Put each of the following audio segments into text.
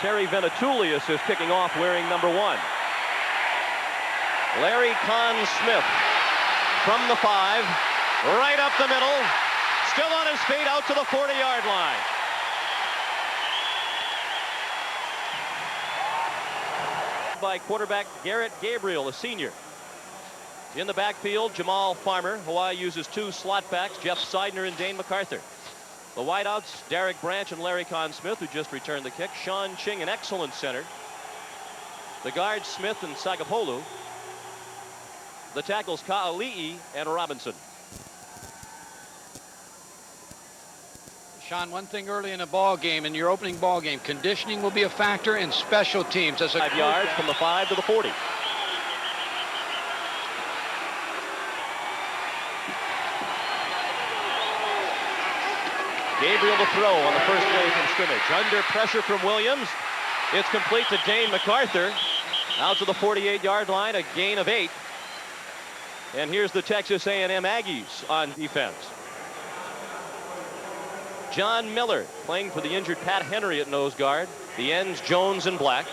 Terry Venetoulias is kicking off wearing number 1. Larry Conn Smith from the 5, right up the middle, still on his feet out to the 40-yard line. By quarterback Garrett Gabriel, a senior. In the backfield, Jamal Farmer. Hawaii uses 2 slot backs, Jeff Seidner and Dane MacArthur. The wideouts, Derek Branch and Larry Conn Smith, who just returned the kick. Sean Ching, an excellent center. The guards, Smith and Sagapolu. The tackles, Ka'ali'i and Robinson. Sean, one thing early in a ball game, in your opening ball game, conditioning will be a factor in special teams. As a 5 yards from the 5 to the 40. Gabriel to throw on the first play from scrimmage. Under pressure from Williams. It's complete to Dane MacArthur. Out to the 48-yard line, a gain of 8. And here's the Texas A&M Aggies on defense. John Miller playing for the injured Pat Henry at nose guard. The ends, Jones and Black.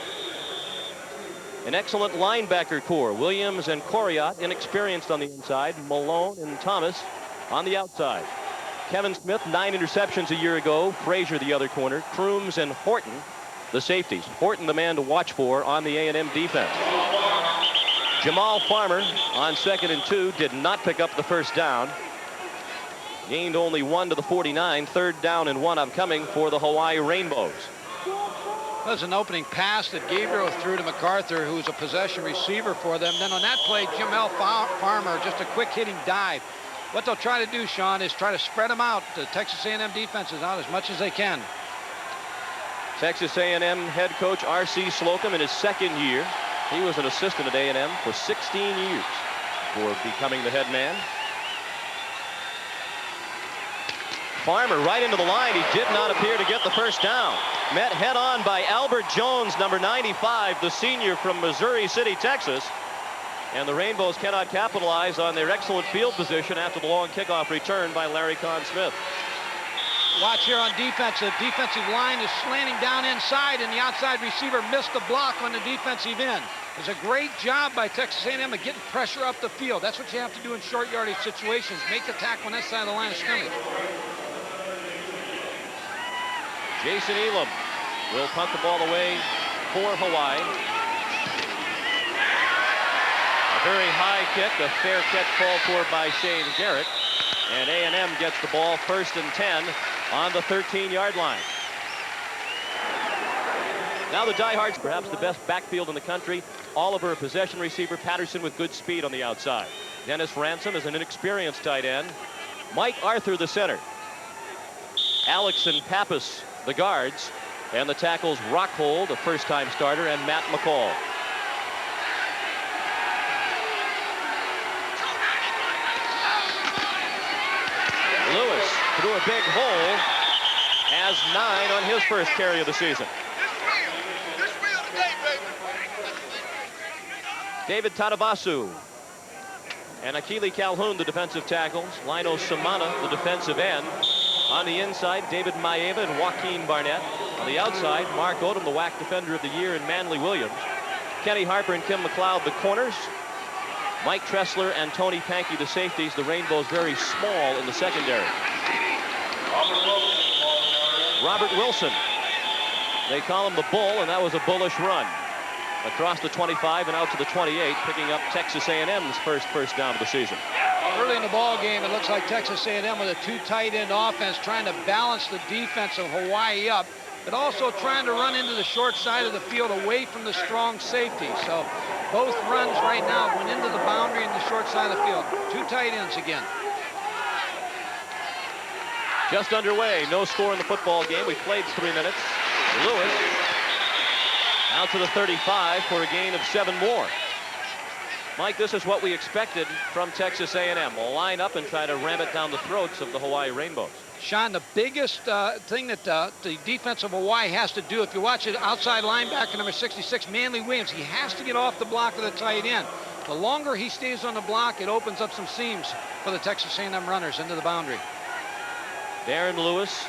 An excellent linebacker core. Williams and Coriat, inexperienced on the inside. Malone and Thomas on the outside. Kevin Smith, 9 interceptions a year ago. Frazier, the other corner. Crooms and Horton, the safeties. Horton, the man to watch for on the A&M defense. Jamal Farmer on 2nd and 2 did not pick up the first down. Gained only 1 to the 49. 3rd down and 1 upcoming for the Hawaii Rainbows. That was an opening pass that Gabriel threw to MacArthur, who's a possession receiver for them. Then on that play, Jamal Farmer, just a quick hitting dive. What they'll try to do, Sean, is try to spread them out, the Texas A&M defenses out as much as they can. Texas A&M head coach R.C. Slocum in his 2nd year. He was an assistant at A&M for 16 years before becoming the head man. Farmer right into the line. He did not appear to get the first down. Met head on by Albert Jones, number 95, the senior from Missouri City, Texas. And the Rainbows cannot capitalize on their excellent field position after the long kickoff return by Larry Conn Smith. Watch here on defense. The defensive line is slanting down inside, and the outside receiver missed the block on the defensive end. It's a great job by Texas A&M of getting pressure up the field. That's what you have to do in short yardage situations. Make the tackle on that side of the line of scrimmage. Jason Elam will punt the ball away for Hawaii. A very high kick, a fair catch called for by Shane Garrett. And A&M gets the ball 1st and 10 on the 13-yard line. Now the diehards, perhaps the best backfield in the country. Oliver, a possession receiver. Patterson with good speed on the outside. Dennis Ransom is an inexperienced tight end. Mike Arthur, the center. Alex and Pappas, the guards. And the tackles, Rockhold, a first-time starter, and Matt McCall. Lewis through a big hole, has 9 on his first carry of the season. David Tadabasu and Akili Calhoun, the defensive tackles. Lino Samana, the defensive end. On the inside, David Maeva and Joaquin Barnett. On the outside, Mark Odom, the WAC Defender of the Year, and Manley Williams. Kenny Harper and Kim McLeod, the corners. Mike Tressler and Tony Pankey, the safeties. The Rainbows very small in the secondary. Robert Wilson. They call him the Bull, and that was a bullish run. Across the 25 and out to the 28, picking up Texas A&M's first down of the season. Early in the ball game, it looks like Texas A&M with a 2 tight end offense trying to balance the defense of Hawaii up, but also trying to run into the short side of the field away from the strong safety. So both runs right now went into the boundary and the short side of the field. 2 tight ends again. Just underway, no score in the football game. We played 3 minutes. Lewis out to the 35 for a gain of 7 more. Mike, this is what we expected from Texas A&M. We'll line up and try to ram it down the throats of the Hawaii Rainbows. Sean, the biggest thing that the defense of Hawaii has to do, if you watch it, outside linebacker number 66, Manley Williams, he has to get off the block of the tight end. The longer he stays on the block, it opens up some seams for the Texas A&M runners into the boundary. Darren Lewis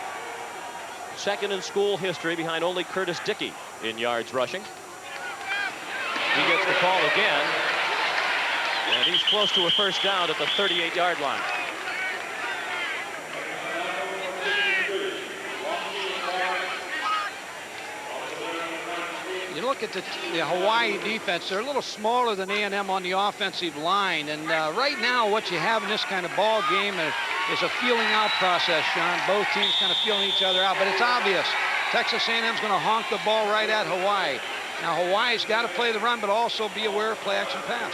Second in school history behind only Curtis Dickey in yards rushing. He gets the call again. And he's close to a first down at the 38-yard line. You look at the Hawaii defense, they're a little smaller than A&M on the offensive line. And right now, what you have in this kind of ball game is a feeling out process, Sean. Both teams kind of feeling each other out. But it's obvious. Texas A&M's going to honk the ball right at Hawaii. Now, Hawaii's got to play the run, but also be aware of play-action pass.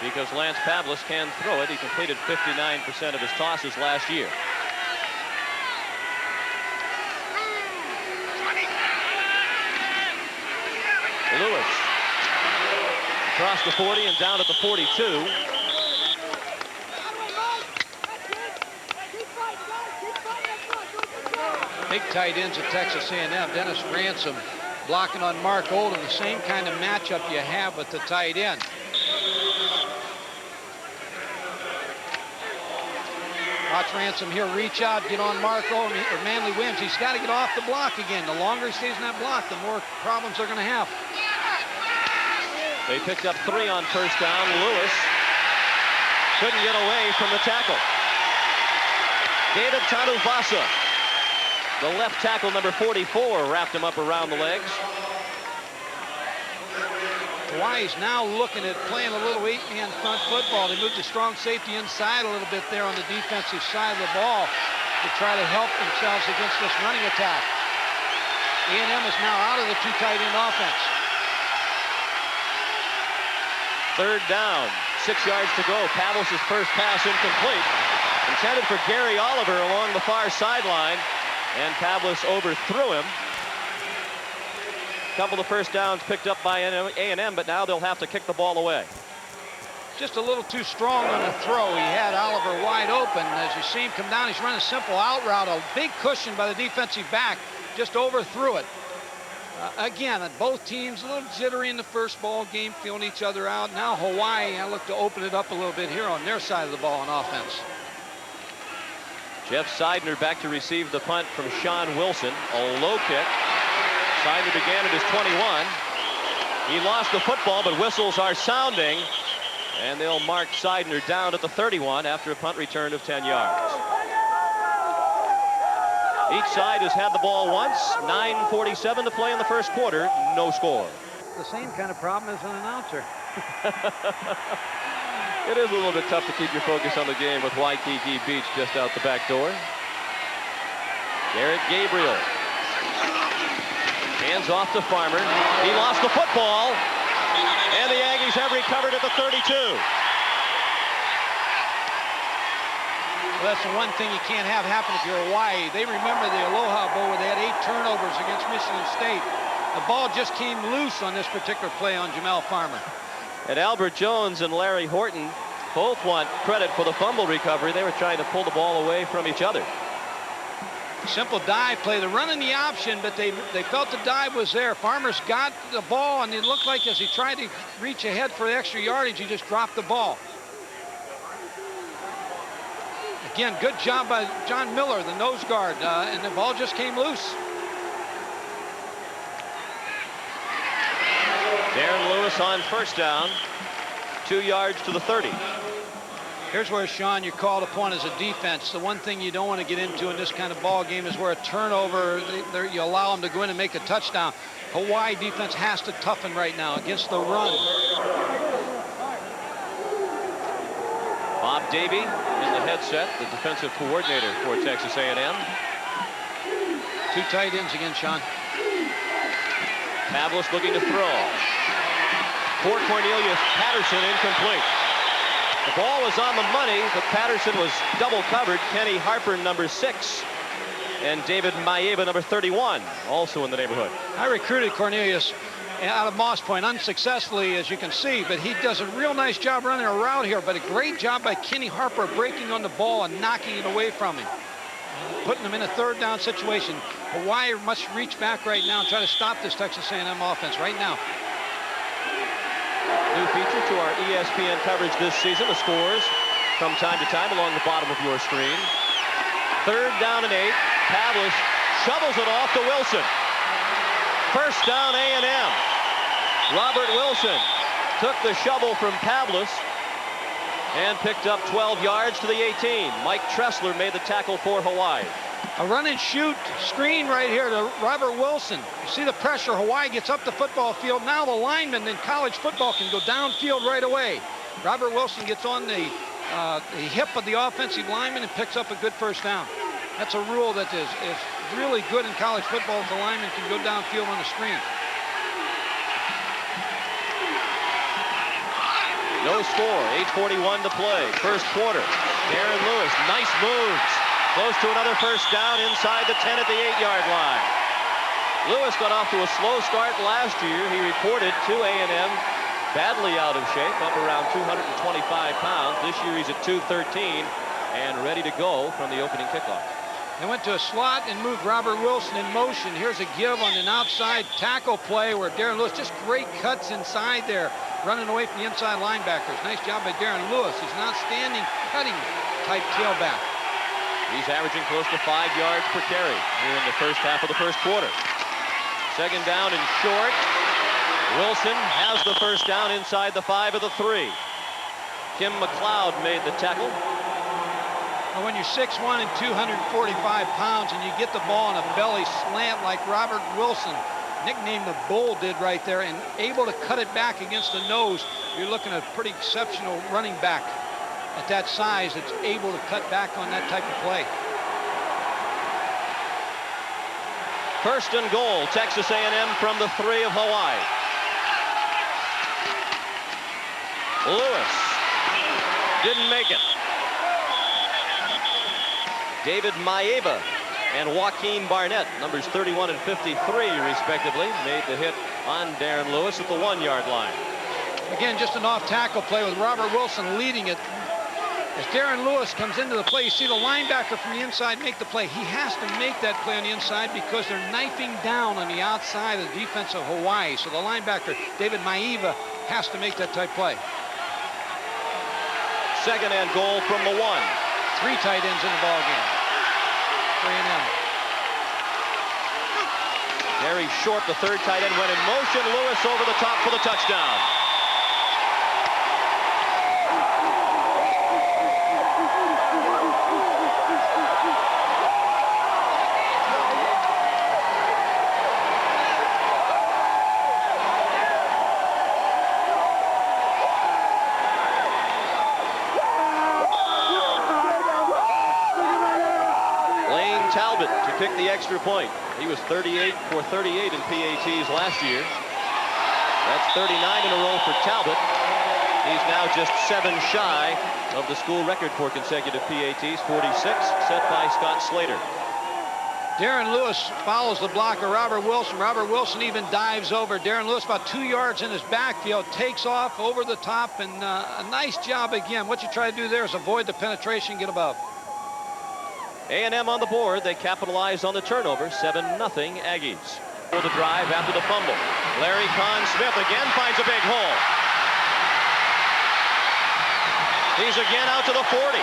Because Lance Pavlis can throw it. He completed 59% of his tosses last year. Lewis across the 40 and down at the 42. Big tight ends at Texas A&M. Dennis Ransom blocking on Mark Oldham, the same kind of matchup you have with the tight end. Watch Ransom here reach out, get on Mark Oldham or Manley Williams. He's got to get off the block again. The longer he stays in that block, the more problems they're going to have. They picked up 3 on first down. Lewis couldn't get away from the tackle. David Tanuvasa, the left tackle, number 44, wrapped him up around the legs. Hawaii's now looking at playing a little 8-man front football. They moved the strong safety inside a little bit there on the defensive side of the ball to try to help themselves against this running attack. A&M is now out of the 2 tight end offense. Third down, 6 yards to go. Pavlis' first pass incomplete. Intended for Gary Oliver along the far sideline, and Pavlis overthrew him. A couple of first downs picked up by A&M, but now they'll have to kick the ball away. Just a little too strong on the throw. He had Oliver wide open. As you see him come down, he's running a simple out route. A big cushion by the defensive back. Just overthrew it. Again, both teams a little jittery in the first ball game, feeling each other out. Now Hawaii, I look to open it up a little bit here on their side of the ball on offense. Jeff Seidner back to receive the punt from Sean Wilson. A low kick. Seidner began at his 21. He lost the football, but whistles are sounding. And they'll mark Seidner down at the 31 after a punt return of 10 yards. Each side has had the ball once. 9:47 to play in the first quarter. No score. The same kind of problem as an announcer. It is a little bit tough to keep your focus on the game with Waikiki Beach just out the back door. Garrett Gabriel. Hands off to Farmer. He lost the football. And the Aggies have recovered at the 32. Well, that's the one thing you can't have happen if you're Hawaii. They remember the Aloha Bowl where they had 8 turnovers against Michigan State. The ball just came loose on this particular play on Jamel Farmer. And Albert Jones and Larry Horton both want credit for the fumble recovery. They were trying to pull the ball away from each other. Simple dive play. They're running the option, but they felt the dive was there. Farmer's got the ball, and it looked like as he tried to reach ahead for the extra yardage, he just dropped the ball. Again, good job by John Miller, the nose guard, and the ball just came loose. Darren Lewis on first down, 2 yards to the 30. Here's where, Sean, you're called upon as a defense. The one thing you don't want to get into in this kind of ball game is where a turnover, you allow them to go in and make a touchdown. Hawaii defense has to toughen right now against the run. Bob Davie in the headset, the defensive coordinator for Texas A&M. 2 tight ends again, Sean. Pavlis looking to throw. For Cornelius Patterson, incomplete. The ball was on the money, but Patterson was double covered. Kenny Harper, number 6, and David Maeva, number 31, also in the neighborhood. I recruited Cornelius out of Moss Point unsuccessfully, as you can see, but he does a real nice job running a route here, but a great job by Kenny Harper breaking on the ball and knocking it away from him, putting him in a 3rd down situation. Hawaii must reach back right now and try to stop this Texas A&M offense right now. New feature to our ESPN coverage this season, the scores from time to time along the bottom of your screen. 3rd down and 8. Pavlis shovels it off to Wilson. First down, A&M. Robert Wilson took the shovel from Pavlis and picked up 12 yards to the 18. Mike Tressler made the tackle for Hawaii. A run and shoot screen right here to Robert Wilson. You see the pressure. Hawaii gets up the football field. Now the lineman in college football can go downfield right away. Robert Wilson gets on the hip of the offensive lineman and picks up a good first down. That's a rule that is really good in college football if the lineman can go downfield on the screen. No score, 8:41 to play. First quarter. Darren Lewis, nice moves. Close to another first down inside the 10 at the 8-yard line. Lewis got off to a slow start last year. He reported to A&M badly out of shape, up around 225 pounds. This year he's at 213 and ready to go from the opening kickoff. They went to a slot and moved Robert Wilson in motion. Here's a give on an outside tackle play where Darren Lewis, just great cuts inside there, running away from the inside linebackers. Nice job by Darren Lewis. He's not standing, cutting type tailback. He's averaging close to 5 yards per carry here in the first half of the first quarter. Second down and short. Wilson has the first down inside the 5 of the 3. Kim McLeod made the tackle. Well, when you're 6'1" and 245 pounds and you get the ball on a belly slant like Robert Wilson, nicknamed the Bull, did right there, and able to cut it back against the nose, you're looking at a pretty exceptional running back at that size that's able to cut back on that type of play. First and goal, Texas A&M from the 3 of Hawaii. Lewis didn't make it. David Maeva and Joaquin Barnett, numbers 31 and 53 respectively, made the hit on Darren Lewis at the 1-yard line. Again, just an off-tackle play with Robert Wilson leading it. As Darren Lewis comes into the play, you see the linebacker from the inside make the play. He has to make that play on the inside because they're knifing down on the outside of the defense of Hawaii. So the linebacker, David Maeva, has to make that type play. Second and goal from the 1. 3 tight ends in the ball game. A&M. Very short, the third tight end went in motion. Lewis over the top for the touchdown. Talbot to kick the extra point. He was 38 for 38 in PATs last year. That's 39 in a row for Talbot. He's now just 7 shy of the school record for consecutive PATs, 46, set by Scott Slater. Darren Lewis follows the block of Robert Wilson. Robert Wilson even dives over. Darren Lewis about 2 yards in his backfield, takes off over the top, and a nice job again. What you try to do there is avoid the penetration, get above. A&M on the board. They capitalize on the turnover. 7-0 Aggies. For the drive after the fumble. Larry Kahn-Smith again finds a big hole. He's again out to the 40.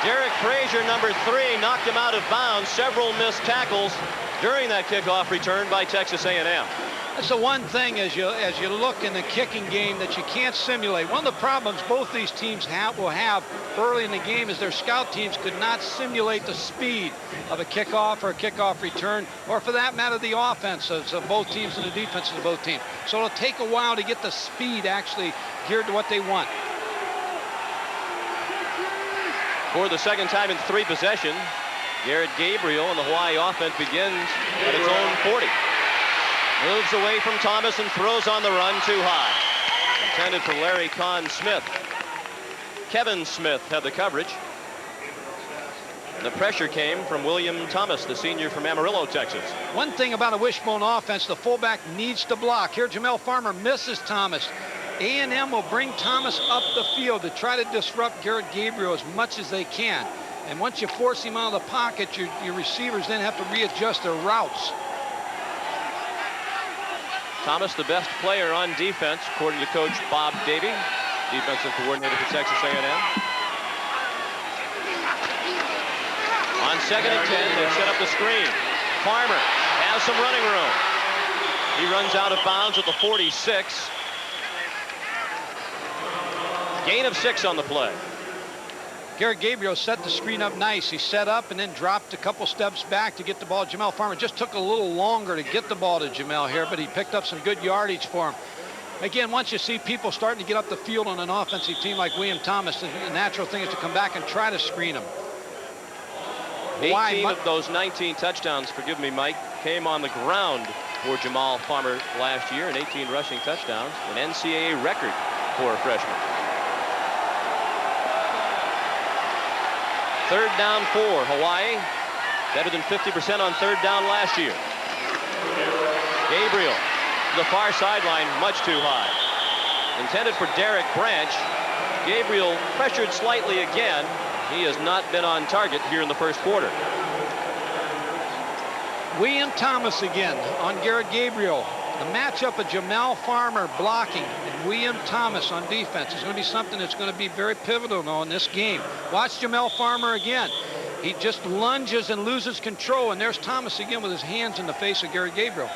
Derek Frazier, number 3, knocked him out of bounds. Several missed tackles during that kickoff return by Texas A&M. That's the one thing as you look in the kicking game that you can't simulate. One of the problems both these teams will have early in the game is their scout teams could not simulate the speed of a kickoff or a kickoff return, or for that matter, the offenses of both teams and the defenses of both teams. So it'll take a while to get the speed actually geared to what they want. For the second time in 3 possessions, Garrett Gabriel and the Hawaii offense begins at its own 40. Moves away from Thomas and throws on the run too high. Intended for Larry Kahn-Smith. Kevin Smith had the coverage. The pressure came from William Thomas, the senior from Amarillo, Texas. One thing about a wishbone offense, the fullback needs to block. Here, Jamel Farmer misses Thomas. A&M will bring Thomas up the field to try to disrupt Garrett Gabriel as much as they can. And once you force him out of the pocket, your receivers then have to readjust their routes. Thomas, the best player on defense, according to Coach Bob Davie, defensive coordinator for Texas A&M. On 2nd and 10, they set up the screen. Farmer has some running room. He runs out of bounds at the 46. Gain of 6 on the play. Garrett Gabriel set the screen up nice. He set up and then dropped a couple steps back to get the ball. Jamel Farmer just took a little longer to get the ball to Jamel here, but he picked up some good yardage for him. Again, once you see people starting to get up the field on an offensive team like William Thomas, the natural thing is to come back and try to screen them. 18 of those 19 touchdowns, forgive me, Mike, came on the ground for Jamal Farmer last year, and 18 rushing touchdowns, an NCAA record for a freshman. 3rd down 4, Hawaii, better than 50% on 3rd down last year. Gabriel to the far sideline, much too high. Intended for Derek Branch. Gabriel pressured slightly again. He has not been on target here in the first quarter. William Thomas again on Garrett Gabriel. The matchup of Jamel Farmer blocking and William Thomas on defense is going to be something that's going to be very pivotal in this game. Watch Jamel Farmer again. He just lunges and loses control, and there's Thomas again with his hands in the face of Garrett Gabriel.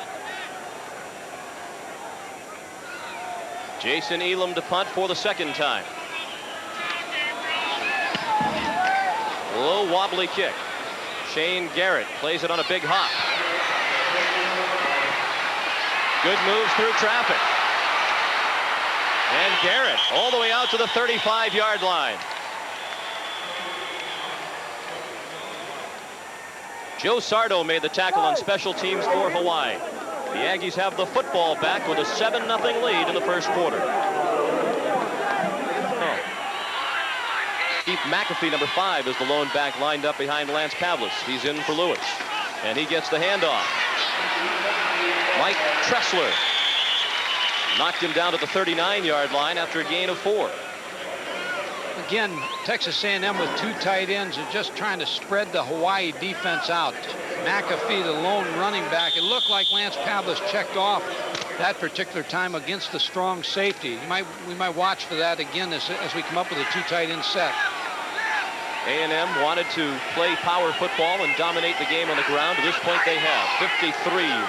Jason Elam to punt for the 2nd time. Low wobbly kick. Shane Garrett plays it on a big hop. Good moves through traffic. And Garrett all the way out to the 35-yard line. Joe Sardo made the tackle on special teams for Hawaii. The Aggies have the football back with a 7-0 lead in the first quarter. Keith McAfee, number 5, is the lone back lined up behind Lance Pavlis. He's in for Lewis, and he gets the handoff. Mike Tressler knocked him down to the 39-yard line after a gain of 4. Again, Texas A&M with 2 tight ends and just trying to spread the Hawaii defense out. McAfee, the lone running back. It looked like Lance Pavlis checked off that particular time against the strong safety. We might watch for that again as we come up with a 2 tight end set. A&M wanted to play power football and dominate the game on the ground. To this point, they have 53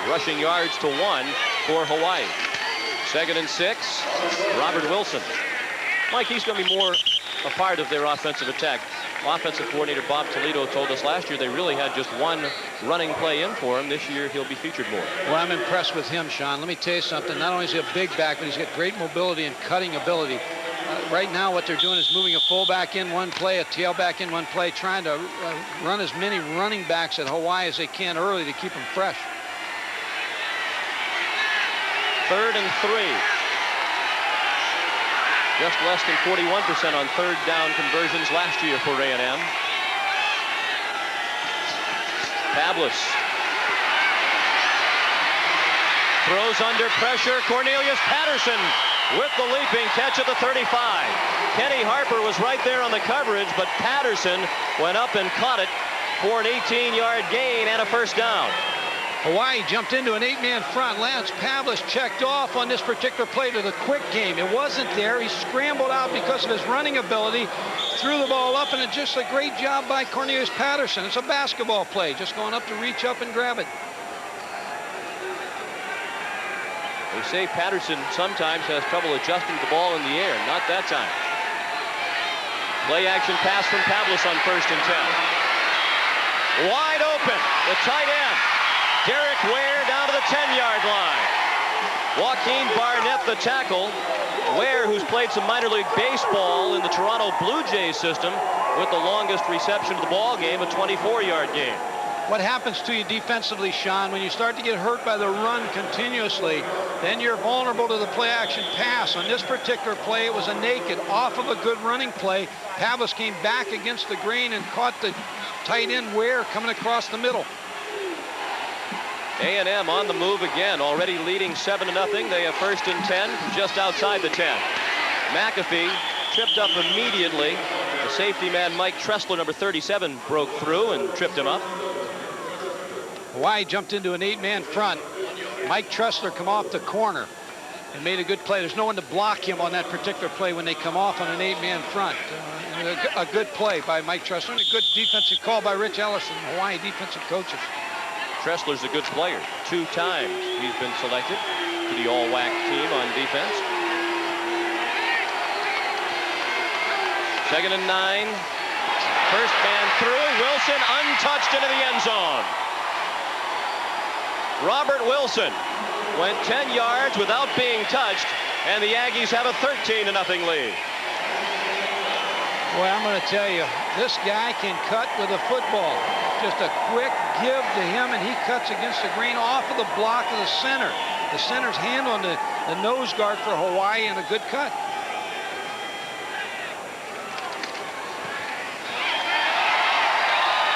rushing yards to 1 for Hawaii. 2nd and 6, Robert Wilson. Mike, he's going to be more a part of their offensive attack. Offensive coordinator Bob Toledo told us last year they really had just 1 running play in for him. This year, he'll be featured more. Well, I'm impressed with him, Sean. Let me tell you something. Not only is he a big back, but he's got great mobility and cutting ability. Right now, what they're doing is moving a fullback in one play, a tailback in one play, trying to run as many running backs at Hawaii as they can early to keep them fresh. 3rd and 3. Just less than 41% on 3rd down conversions last year for A&M. Pavlis throws under pressure. Cornelius Patterson with the leaping catch at the 35. Kenny Harper was right there on the coverage, but Patterson went up and caught it for an 18-yard gain and a first down. Hawaii jumped into an 8-man front. Lance Pavlis checked off on this particular play to the quick game. It wasn't there. He scrambled out because of his running ability, threw the ball up, and it's just a great job by Cornelius Patterson. It's a basketball play, just going up to reach up and grab it. They say Patterson sometimes has trouble adjusting the ball in the air. Not that time. Play action pass from Pavlis on 1st and 10. Wide open, the tight end. Derek Ware down to the 10-yard line. Joaquin Barnett, the tackle. Ware, who's played some minor league baseball in the Toronto Blue Jays system, with the longest reception of the ball game, a 24-yard gain. What happens to you defensively, Sean, when you start to get hurt by the run continuously, then you're vulnerable to the play-action pass. On this particular play, it was a naked, off of a good running play. Pavlis came back against the grain and caught the tight end Ware coming across the middle. A&M on the move again, already leading 7-0. They have 1st and 10, just outside the 10. McAfee tripped up immediately. The safety man, Mike Tressler, number 37, broke through and tripped him up. Hawaii jumped into an 8-man front. Mike Tressler come off the corner and made a good play. There's no one to block him on that particular play when they come off on an 8-man front. A good play by Mike Tressler and a good defensive call by Rich Ellison, Hawaii defensive coaches. Tressler's a good player. 2 times he's been selected to the all-WAC team on defense. 2nd and 9. First man through. Wilson untouched into the end zone. Robert Wilson went 10 yards without being touched, and the Aggies have a 13-0 lead. Boy, I'm going to tell you, this guy can cut with a football. Just a quick give to him, and he cuts against the grain off of the block of the center. The center's hand on the nose guard for Hawaii, and a good cut.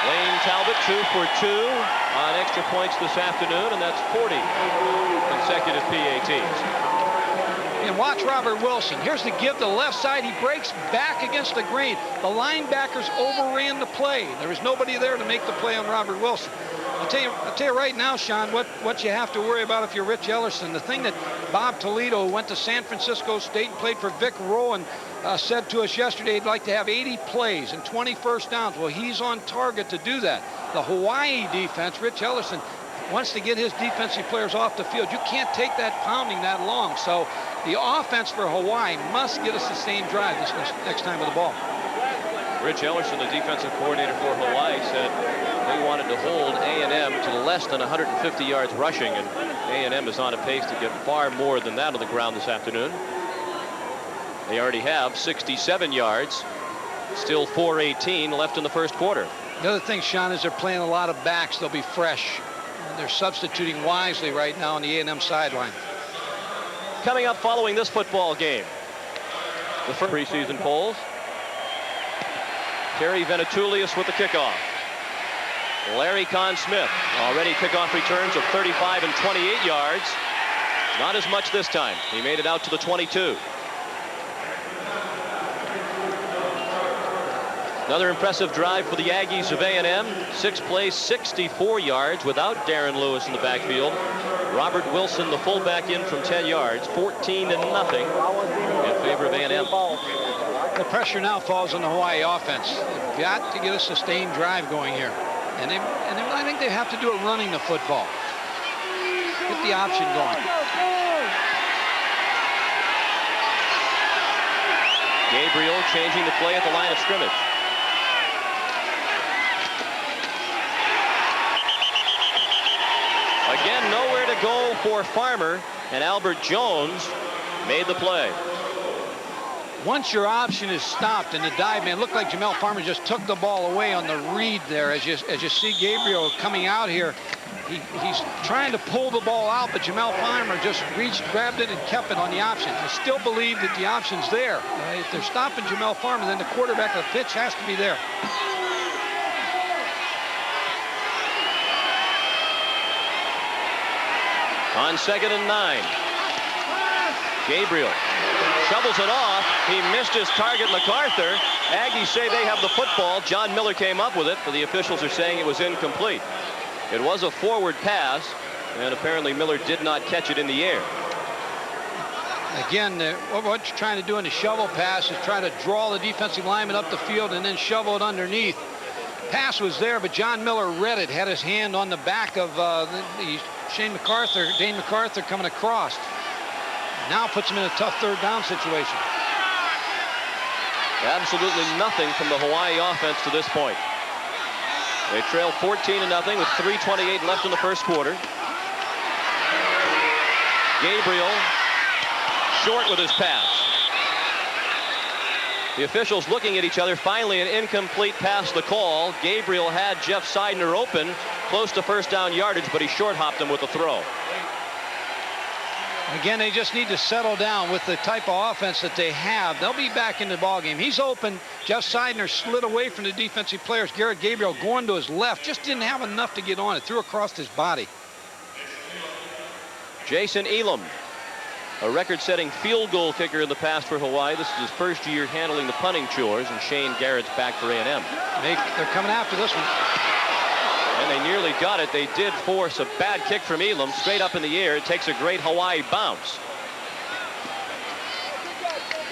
Lane Talbot 2 for 2 on extra points this afternoon, and that's 40 consecutive PATs. And watch Robert Wilson. Here's the give to the left side. He breaks back against the green. The linebackers overran the play. There was nobody there to make the play on Robert Wilson. I'll tell you right now, Sean, what you have to worry about if you're Rich Ellison. The thing that Bob Toledo, who went to San Francisco State and played for Vic Rowan, said to us yesterday he'd like to have 80 plays and 20 first downs. Well, he's on target to do that. The Hawaii defense, Rich Ellison, wants to get his defensive players off the field. You can't take that pounding that long. So the offense for Hawaii must get a sustained drive this next time with the ball. Rich Ellison, the defensive coordinator for Hawaii, said they wanted to hold A&M to less than 150 yards rushing, and A&M is on a pace to get far more than that on the ground this afternoon. They already have 67 yards, still 4:18 left in the first quarter. The other thing, Sean, is they're playing a lot of backs. They'll be fresh. They're substituting wisely right now on the A&M sideline. Coming up following this football game, the first preseason polls. Terry Venetoulias with the kickoff. Larry Conn Smith, already kickoff returns of 35 and 28 yards. Not as much this time. He made it out to the 22. Another impressive drive for the Aggies of A&M. 6 plays, 64 yards without Darren Lewis in the backfield. Robert Wilson, the fullback, in from 10 yards. 14-0 in favor of A&M. The pressure now falls on the Hawaii offense. They've got to get a sustained drive going here. And I think they have to do it running the football. Get the option going. Gabriel changing the play at the line of scrimmage. Again, nowhere to go for Farmer, and Albert Jones made the play. Once your option is stopped and the dive man, looked like Jamel Farmer just took the ball away on the read there. As you see Gabriel coming out here, he's trying to pull the ball out, but Jamel Farmer just reached, grabbed it, and kept it on the option. I still believe that the option's there. If they're stopping Jamel Farmer, then the quarterback of the pitch has to be there. On 2nd and 9, Gabriel shovels it off. He missed his target, MacArthur. Aggies say they have the football. John Miller came up with it, but the officials are saying it was incomplete. It was a forward pass, and apparently Miller did not catch it in the air. Again, what you're trying to do in the shovel pass is try to draw the defensive lineman up the field and then shovel it underneath. Pass was there, but John Miller read it, had his hand on the back of Dane MacArthur coming across. Now puts him in a tough third down situation. Absolutely nothing from the Hawaii offense to this point. They trail 14-0 with 3:28 left in the first quarter. Gabriel short with his pass. The officials looking at each other. Finally, an incomplete pass the call. Gabriel had Jeff Seidner open, close to first down yardage, but he short hopped him with a throw. Again, they just need to settle down with the type of offense that they have. They'll be back in the ballgame. He's open. Jeff Seidner slid away from the defensive players. Garrett Gabriel going to his left. Just didn't have enough to get on it. Threw across his body. Jason Elam, a record-setting field goal kicker in the past for Hawaii. This is his first year handling the punting chores, and Shane Garrett's back for A&M. They're coming after this one. And they nearly got it. They did force a bad kick from Elam straight up in the air. It takes a great Hawaii bounce.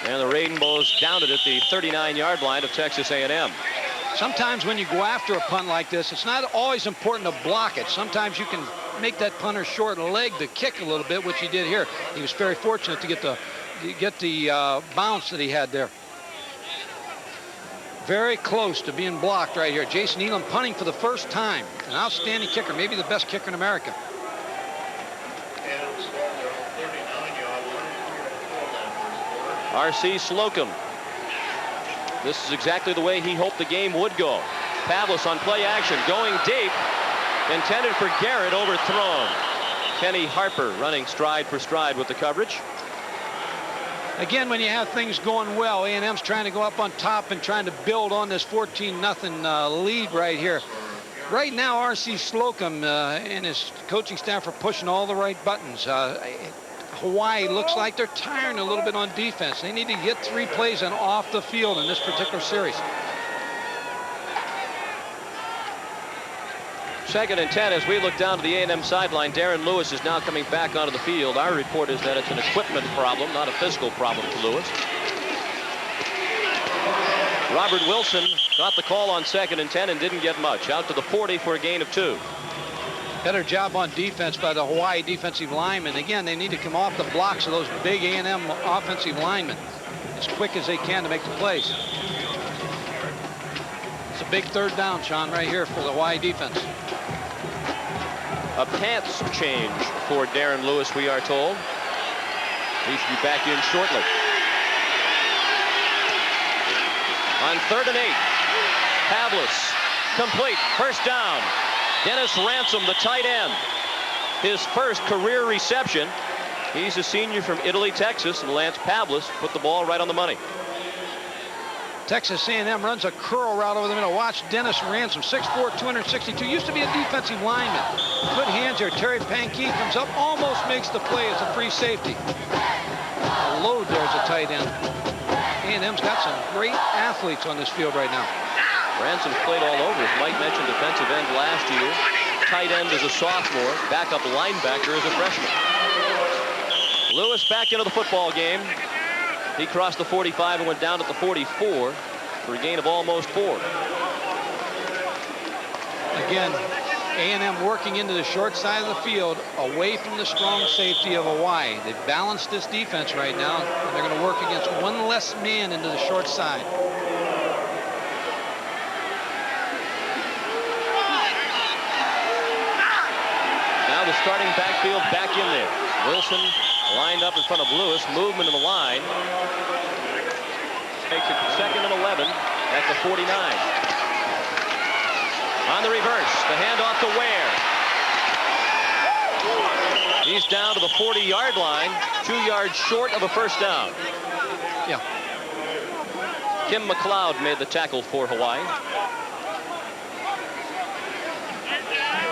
And the Rainbows downed it at the 39-yard line of Texas A&M. Sometimes when you go after a punt like this, it's not always important to block it. Sometimes you can make that punter short leg to kick a little bit, which he did here. He was very fortunate to get the bounce that he had there. Very close to being blocked right here. Jason Elam punting for the first time. An outstanding kicker, maybe the best kicker in America. R.C. Slocum. This is exactly the way he hoped the game would go. Pavlis on play action, going deep. Intended for Garrett, overthrown. Kenny Harper running stride for stride with the coverage. Again, when you have things going well, A&M's trying to go up on top and trying to build on this 14-0 lead right here. Right now, R.C. Slocum and his coaching staff are pushing all the right buttons. Hawaii looks like they're tiring a little bit on defense. They need to get 3 plays and off the field in this particular series. 2nd and 10 as we look down to the A&M sideline. Darren Lewis is now coming back onto the field. Our report is that it's an equipment problem, not a physical problem for Lewis. Robert Wilson got the call on 2nd and 10 and didn't get much. Out to the 40 for a gain of 2. Better job on defense by the Hawaii defensive linemen. Again, they need to come off the blocks of those big A&M offensive linemen as quick as they can to make the plays. It's a big 3rd down, Sean, right here for the Hawaii defense. A pants change for Darren Lewis, we are told. He should be back in shortly. On 3rd and 8, Pavlis complete, 1st down. Dennis Ransom, the tight end, his first career reception. He's a senior from Italy, Texas, and Lance Pavlis put the ball right on the money. Texas A&M runs a curl route over the middle. Watch Dennis Ransom, 6'4", 262. Used to be a defensive lineman. Good hands here. Terry Pankey comes up, almost makes the play as a free safety. A load there as a tight end. A&M's got some great athletes on this field right now. Ransom's played all over. As Mike mentioned, defensive end last year. Tight end as a sophomore. Backup linebacker as a freshman. Lewis back into the football game. He crossed the 45 and went down at the 44 for a gain of almost 4. Again, A&M working into the short side of the field away from the strong safety of Hawaii. They've balanced this defense right now, and they're going to work against one less man into the short side. Now the starting backfield back in there. Wilson lined up in front of Lewis. Movement in the line. Takes it 2nd and 11 at the 49. On the reverse, the handoff to Ware. He's down to the 40-yard line, 2 yards short of a 1st down. Yeah. Kim McLeod made the tackle for Hawaii.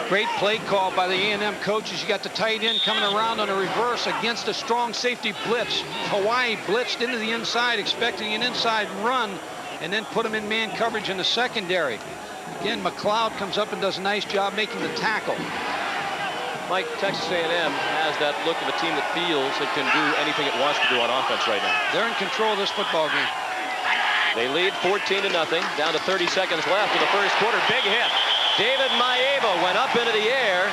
Great play call by the A&M coaches. You got the tight end coming around on a reverse against a strong safety blitz. Hawaii blitzed into the inside, expecting an inside run, and then put him in man coverage in the secondary. Again, McLeod comes up and does a nice job making the tackle. Mike, Texas A&M has that look of a team that feels it can do anything it wants to do on offense right now. They're in control of this football game. They lead 14-0, down to 30 seconds left in the 1st quarter. Big hit. David Maeva went up into the air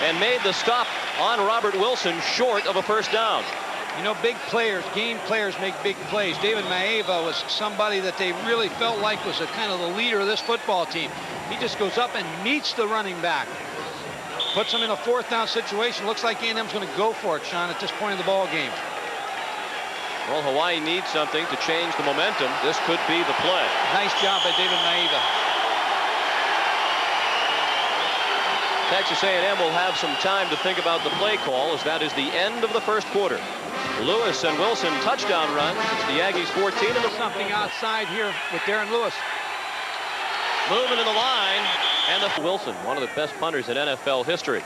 and made the stop on Robert Wilson short of a 1st down. You know, big players, game players make big plays. David Maeva was somebody that they really felt like was a kind of the leader of this football team. He just goes up and meets the running back. Puts him in a 4th down situation. Looks like A&M's going to go for it, Sean, at this point of the ball game. Well, Hawaii needs something to change the momentum. This could be the play. Nice job by David Maeva. Texas A&M will have some time to think about the play call, as that is the end of the 1st quarter. Lewis and Wilson touchdown run. It's the Aggies 14 and something outside here with Darren Lewis. Moving in the line, and the Wilson, one of the best punters in NFL history.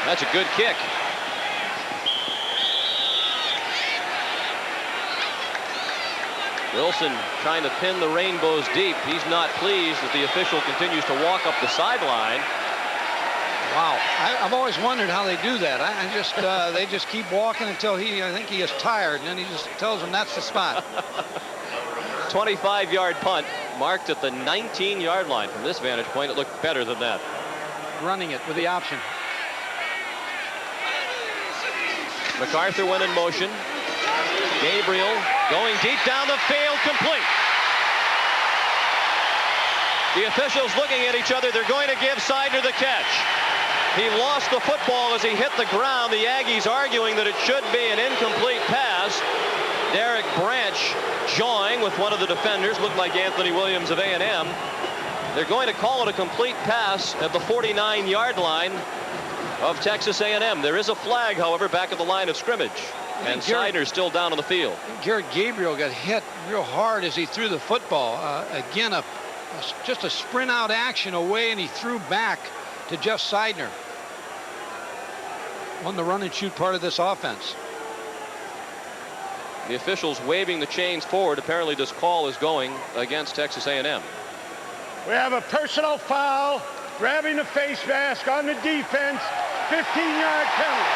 That's a good kick. Wilson trying to pin the Rainbows deep. He's not pleased as the official continues to walk up the sideline. Wow, I've always wondered how they do that. They just keep walking until I think he gets tired, and then he just tells them that's the spot. 25-yard punt marked at the 19-yard line. From this vantage point, it looked better than that. Running it with the option. MacArthur went in motion. Gabriel going deep down the field, complete. The officials looking at each other. They're going to give Seidner the catch. He lost the football as he hit the ground. The Aggies arguing that it should be an incomplete pass. Derek Branch jawing with one of the defenders, looked like Anthony Williams of A&M. They're going to call it a complete pass at the 49-yard line of Texas A&M. There is a flag, however, back at the line of scrimmage. And Seidner's still down on the field. Garrett Gabriel got hit real hard as he threw the football. Again, just a sprint out action away, and he threw back to Jeff Seidner. On the run and shoot part of this offense. The officials waving the chains forward. Apparently this call is going against Texas A&M. We have a personal foul, grabbing the face mask on the defense, 15-yard penalty.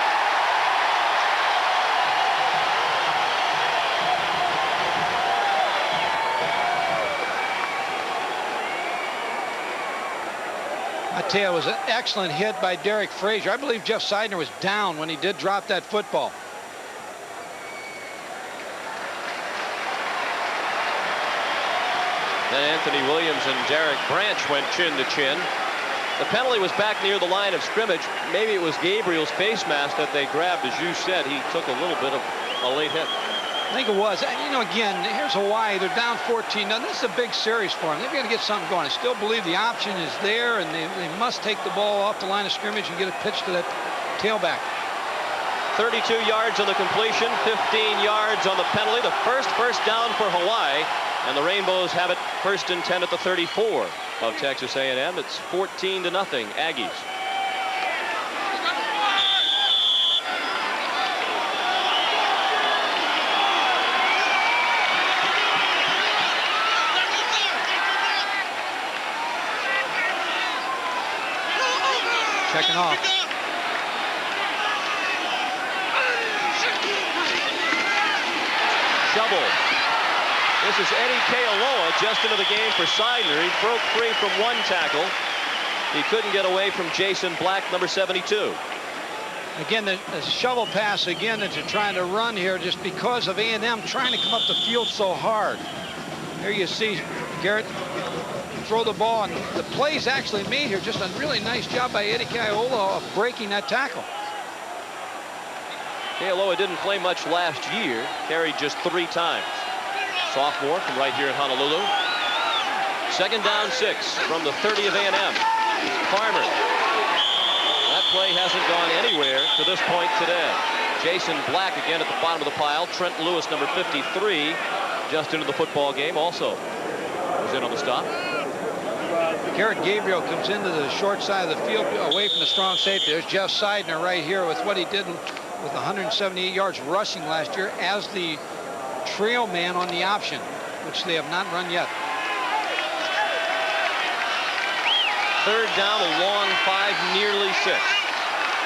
I tell you, it was an excellent hit by Derek Frazier. I believe Jeff Seidner was down when he did drop that football. Then Anthony Williams and Derek Branch went chin to chin. The penalty was back near the line of scrimmage. Maybe it was Gabriel's face mask that they grabbed. As you said, he took a little bit of a late hit. I think it was. You know, again, here's Hawaii. They're down 14. Now, this is a big series for them. They've got to get something going. I still believe the option is there, and they must take the ball off the line of scrimmage and get it pitched to that tailback. 32 yards on the completion, 15 yards on the penalty. The first down for Hawaii, and the Rainbows have it 1st and 10 at the 34 of Texas A&M. It's 14-0 Aggies. Checking off. Shovel. This is Eddie Kealoha just into the game for Seidner. He broke free from one tackle. He couldn't get away from Jason Black, number 72. Again, the shovel pass again that you're trying to run here just because of A&M trying to come up the field so hard. Here you see Garrett throw the ball, and the play's actually made here. Just a really nice job by Eddie Kealoha of breaking that tackle. Kealoha didn't play much last year, carried just 3 times. Sophomore from right here in Honolulu. 2nd down 6 from the 30 of A&M. Farmer. That play hasn't gone anywhere to this point today. Jason Black again at the bottom of the pile. Trent Lewis, number 53, just into the football game, also was in on the stop. Garrett Gabriel comes into the short side of the field away from the strong safety. There's Jeff Seidner right here with what he did with 178 yards rushing last year as the trail man on the option, which they have not run yet. 3rd down, a long 5, nearly 6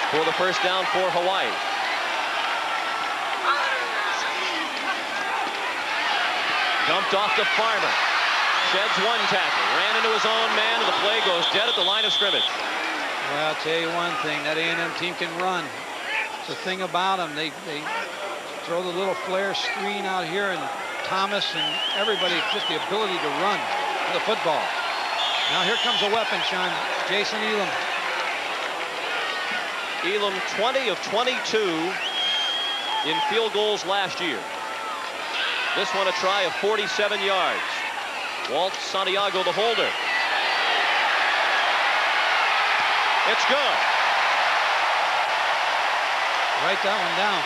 for the 1st down for Hawaii. Dumped off to Farmer. Sheds 1 tackle, ran into his own man, and the play goes dead at the line of scrimmage. Well, I'll tell you one thing, that A&M team can run. It's the thing about them. They throw the little flare screen out here, and Thomas and everybody, just the ability to run for the football. Now here comes a weapon, Sean. Jason Elam. Elam 20 of 22 in field goals last year. This one a try of 47 yards. Walt Santiago, the holder. It's good. Write that one down.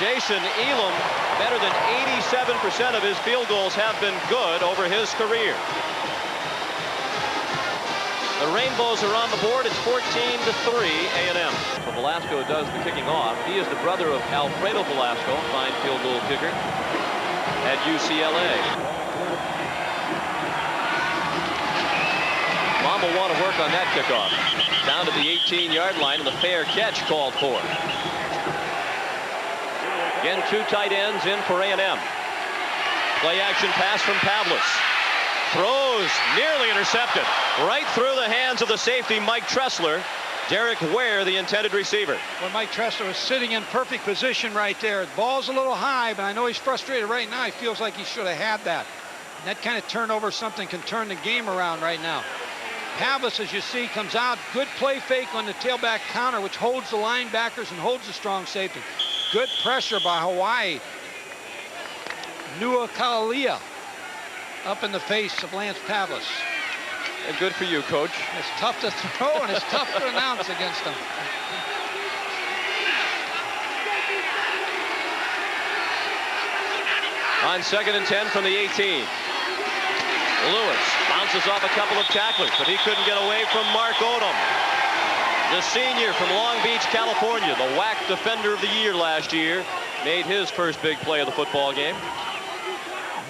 Jason Elam, better than 87% of his field goals have been good over his career. The Rainbows are on the board. It's 14-3 A&M. So Velasco does the kicking off. He is the brother of Alfredo Velasco, fine field goal kicker at UCLA. Mom will want to work on that kickoff. down to the 18-yard line, and the fair catch called for. Again, 2 tight ends in for A&M. Play action pass from Pavlis. Throws, nearly intercepted. Right through the hands of the safety, Mike Tressler. Derek Ware, the intended receiver. Well, Mike Tressler was sitting in perfect position right there. The ball's a little high, but I know he's frustrated right now. He feels like he should have had that. And that kind of turnover, something can turn the game around right now. Pavlis, as you see, comes out. Good play fake on the tailback counter, which holds the linebackers and holds the strong safety. Good pressure by Hawaii. Nua Kalalia up in the face of Lance Pavlis. And good for you, Coach. It's tough to throw and it's tough to announce against him. On 2nd and 10 from the 18. Lewis bounces off a couple of tacklers, but he couldn't get away from Mark Odom. The senior from Long Beach, California, the WAC Defender of the Year last year, made his first big play of the football game.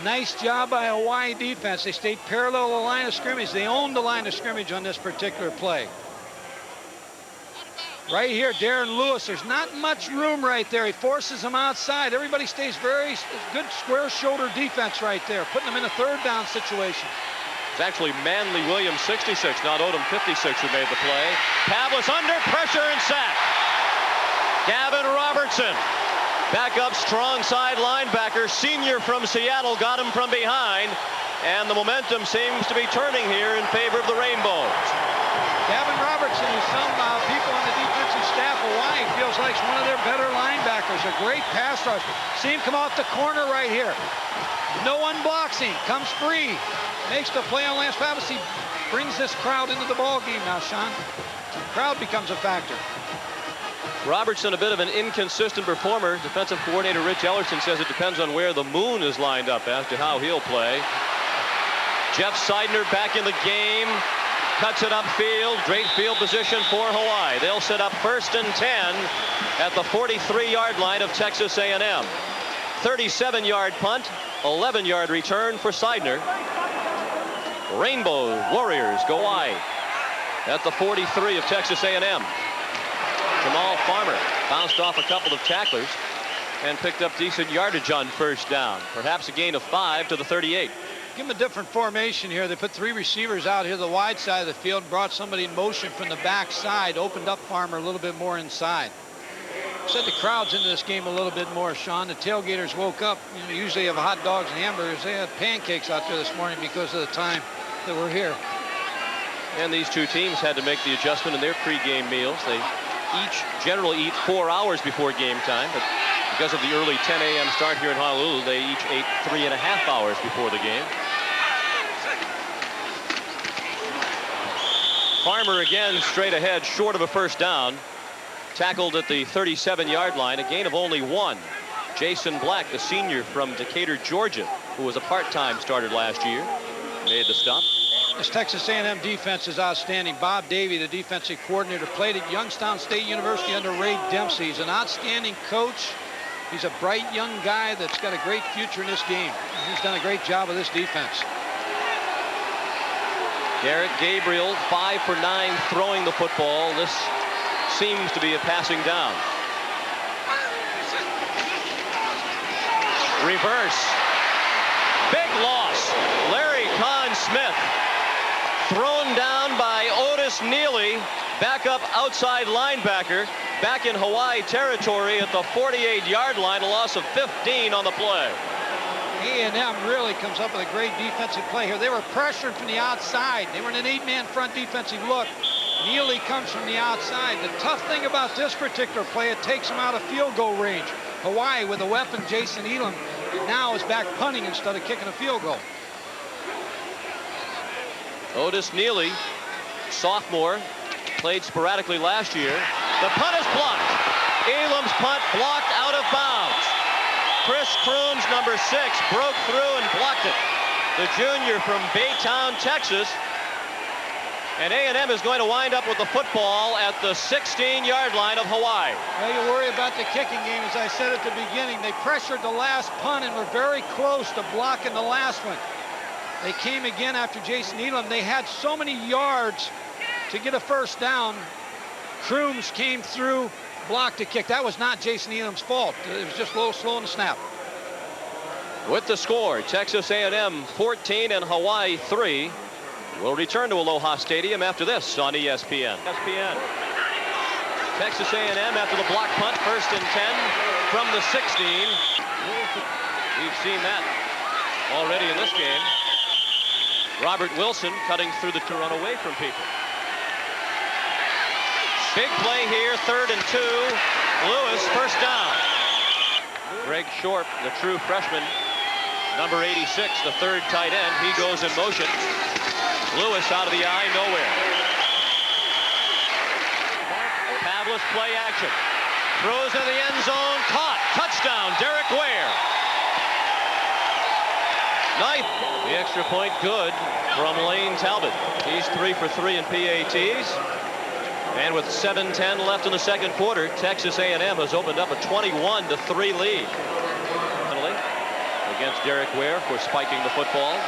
Nice job by Hawaii defense. They stayed parallel to the line of scrimmage. They owned the line of scrimmage on this particular play. Right here, Darren Lewis. There's not much room right there. He forces them outside. Everybody stays very good square shoulder defense right there, putting them in a 3rd down situation. It's actually Manley Williams, 66, not Odom, 56, who made the play. Pavlis under pressure and sack. Gavin Robertson, backup strong side linebacker, senior from Seattle, got him from behind, and the momentum seems to be turning here in favor of the Rainbows. Gavin Robertson, who some people on the defensive staff of Hawaii feels like one of their better linebackers. A great pass rush. See him come off the corner right here. No one blocks him. Comes free. Makes the play on Lance Pavlis. He brings this crowd into the ball game now, Sean. The crowd becomes a factor. Robertson, a bit of an inconsistent performer. Defensive coordinator Rich Ellerson says it depends on where the moon is lined up as to how he'll play. Jeff Seidner back in the game. Cuts it upfield. Great field position for Hawaii. They'll set up 1st and 10 at the 43-yard line of Texas A&M. 37-yard punt, 11-yard return for Seidner. Rainbow Warriors go wide at the 43 of Texas A&M. Jamal Farmer bounced off a couple of tacklers and picked up decent yardage on 1st down. Perhaps a gain of 5 to the 38. Give them a different formation here. They put 3 receivers out here the wide side of the field, brought somebody in motion from the back side, opened up Farmer a little bit more inside. Said the crowd's into this game a little bit more, Sean. The tailgaters woke up. You know, usually have hot dogs and hamburgers. They had pancakes out there this morning because of the time that we're here. And these 2 teams had to make the adjustment in their pregame meals. They each generally eat 4 hours before game time, but because of the early 10 a.m. start here in Honolulu, they each ate 3.5 hours before the game. Farmer again straight ahead, short of a 1st down. Tackled at the 37-yard line, a gain of only 1. Jason Black, the senior from Decatur, Georgia, who was a part-time starter last year, made the stop. This Texas A&M defense is outstanding. Bob Davie, the defensive coordinator, played at Youngstown State University under Ray Dempsey. He's an outstanding coach. He's a bright young guy that's got a great future in this game. He's done a great job with this defense. Garrett Gabriel, 5 for 9 throwing the football. This seems to be a passing down. Reverse. Big loss. Larry Kahn Smith thrown down by Otis Neely, backup outside linebacker, back in Hawaii territory at the 48-yard line, a loss of 15 on the play. A&M really comes up with a great defensive play here. They were pressured from the outside. They were in an 8-man front defensive look. Neely comes from the outside. The tough thing about this particular play, it takes them out of field goal range. Hawaii, with a weapon, Jason Elam, now is back punting instead of kicking a field goal. Otis Neely, sophomore, played sporadically last year. The punt is blocked. Elam's punt blocked out of bounds. Chris Crooms, number 6, broke through and blocked it. The junior from Baytown, Texas. And A&M is going to wind up with the football at the 16-yard line of Hawaii. Well, you worry about the kicking game. As I said at the beginning, they pressured the last punt and were very close to blocking the last one. They came again after Jason Elam. They had so many yards to get a first down. Crooms came through, blocked a kick. That was not Jason Elam's fault. It was just a little slow in the snap. With the score, Texas A&M 14 and Hawaii 3. We'll return to Aloha Stadium after this on ESPN. Texas A&M after the block punt, 1st and 10 from the 16. We've seen that already in this game. Robert Wilson cutting through to run away from people. Big play here, 3rd and 2. Lewis, first down. Greg Short, the true freshman, number 86, the 3rd tight end. He goes in motion. Lewis out of the eye, nowhere. Pavlis play action. Throws into the end zone, caught. Touchdown, Derek Ware. Ninth. The extra point good from Lane Talbot. He's 3 for 3 in PATs. And with 7:10 left in the second quarter, Texas A&M has opened up a 21-3 lead. Penalty against Derek Ware for spiking the football.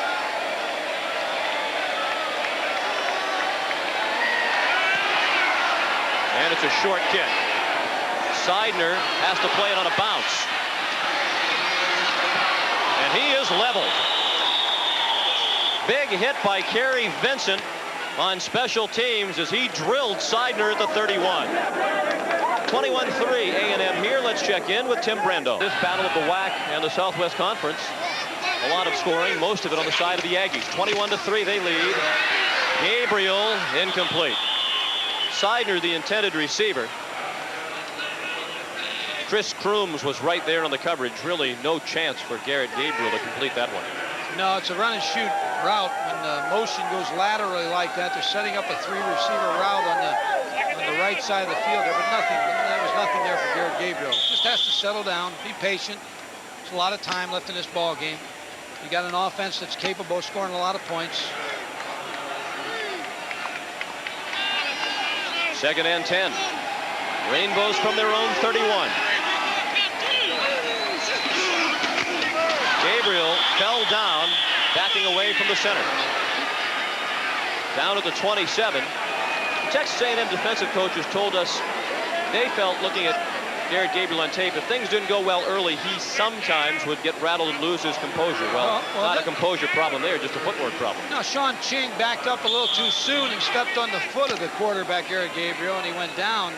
And it's a short kick. Seidner has to play it on a bounce. And he is leveled. Big hit by Kerry Vincent on special teams as he drilled Seidner at the 31. 21-3 A&M here. Let's check in with Tim Brando. This battle of the WAC and the Southwest Conference. A lot of scoring, most of it on the side of the Aggies. 21-3 they lead. Gabriel incomplete. Seidner the intended receiver. Chris Crooms was right there on the coverage. Really no chance for Garrett Gabriel to complete that one. No, it's a run and shoot route. When the motion goes laterally like that, they're setting up a 3-receiver route on the right side of the field there, but there was nothing there for Garrett Gabriel. Just has to settle down, be patient. There's a lot of time left in this ball game. You got an offense that's capable of scoring a lot of points. 2nd and 10. Rainbows from their own 31. Gabriel fell down, backing away from the center. Down at the 27. Texas A&M defensive coaches told us they felt, looking at Garrett Gabriel on tape, if things didn't go well early, he sometimes would get rattled and lose his composure. Well, not a composure problem there, just a footwork problem. No, Sean Ching backed up a little too soon and stepped on the foot of the quarterback, Garrett Gabriel, and he went down.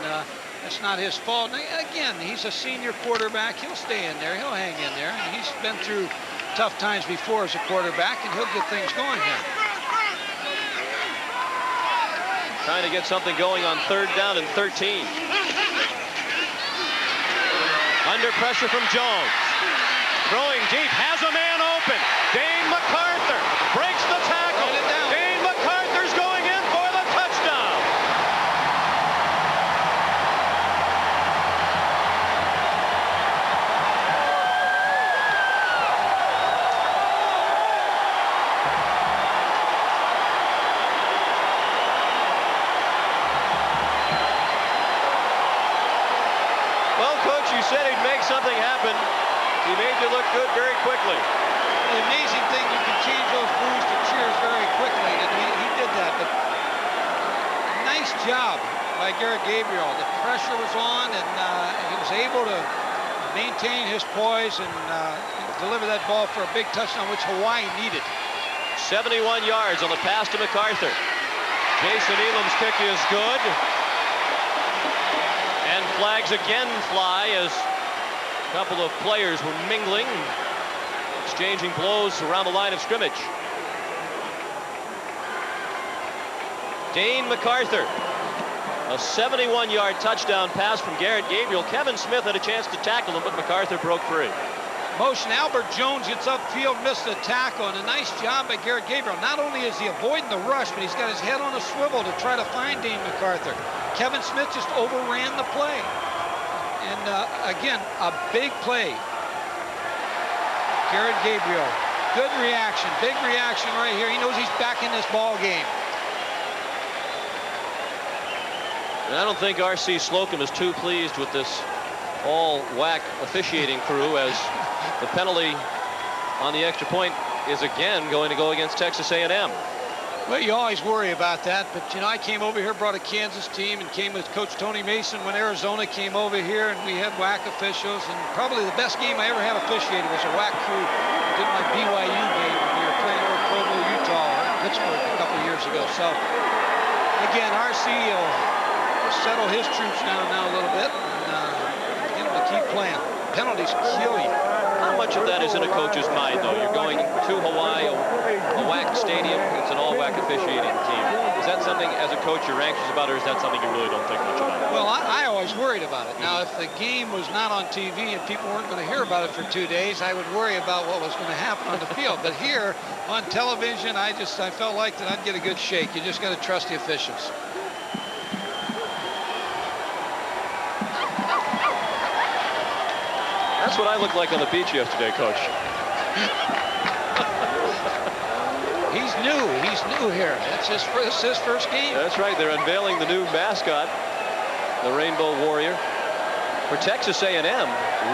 That's not his fault. And again, he's a senior quarterback. He'll stay in there. He'll hang in there. He's been through tough times before as a quarterback, and he'll get things going here. Trying to get something going on 3rd down and 13. Under pressure from Jones. Throwing deep, has a man open. Dane MacArthur breaks the tackle. Dane MacArthur's going in for the touchdown. Well, Coach, you said he'd make something happen. He made you look good very quickly. The amazing thing, you can change those boos to cheers very quickly, and he did that. But nice job by Garrett Gabriel. The pressure was on, and he was able to maintain his poise and deliver that ball for a big touchdown, which Hawaii needed. 71 yards on the pass to MacArthur. Jason Elam's kick is good. And flags again fly as a couple of players were mingling, exchanging blows around the line of scrimmage. Dane MacArthur, a 71-yard touchdown pass from Garrett Gabriel. Kevin Smith had a chance to tackle him, but MacArthur broke free. Motion, Albert Jones gets upfield, missed the tackle, and a nice job by Garrett Gabriel. Not only is he avoiding the rush, but he's got his head on a swivel to try to find Dane MacArthur. Kevin Smith just overran the play. And again, a big play. Garrett Gabriel, good reaction, big reaction right here. He knows he's back in this ball game. And I don't think R.C. Slocum is too pleased with this all-WAC officiating crew, as the penalty on the extra point is again going to go against Texas A&M. Well, you always worry about that, but you know, I came over here, brought a Kansas team, and came with Coach Tony Mason when Arizona came over here, and we had WAC officials, and probably the best game I ever had officiated was a WAC crew who did my BYU game when we were playing over Provo, Utah, Pittsburgh a couple of years ago. So, again, RC will settle his troops down now a little bit, and get him to keep playing. Penalties kill you. How much of that is in a coach's mind, though? You're going to Hawaii, a WAC stadium. It's an all-WAC officiating team. Is that something, as a coach, you're anxious about, or is that something you really don't think much about? Well, I always worried about it. Now, if the game was not on TV and people weren't going to hear about it for 2 days, I would worry about what was going to happen on the field. But here, on television, I felt like that I'd get a good shake. You just got to trust the officials. That's what I looked like on the beach yesterday, Coach. He's new here. This is his first game. That's right. They're unveiling the new mascot, the Rainbow Warrior. For Texas A&M,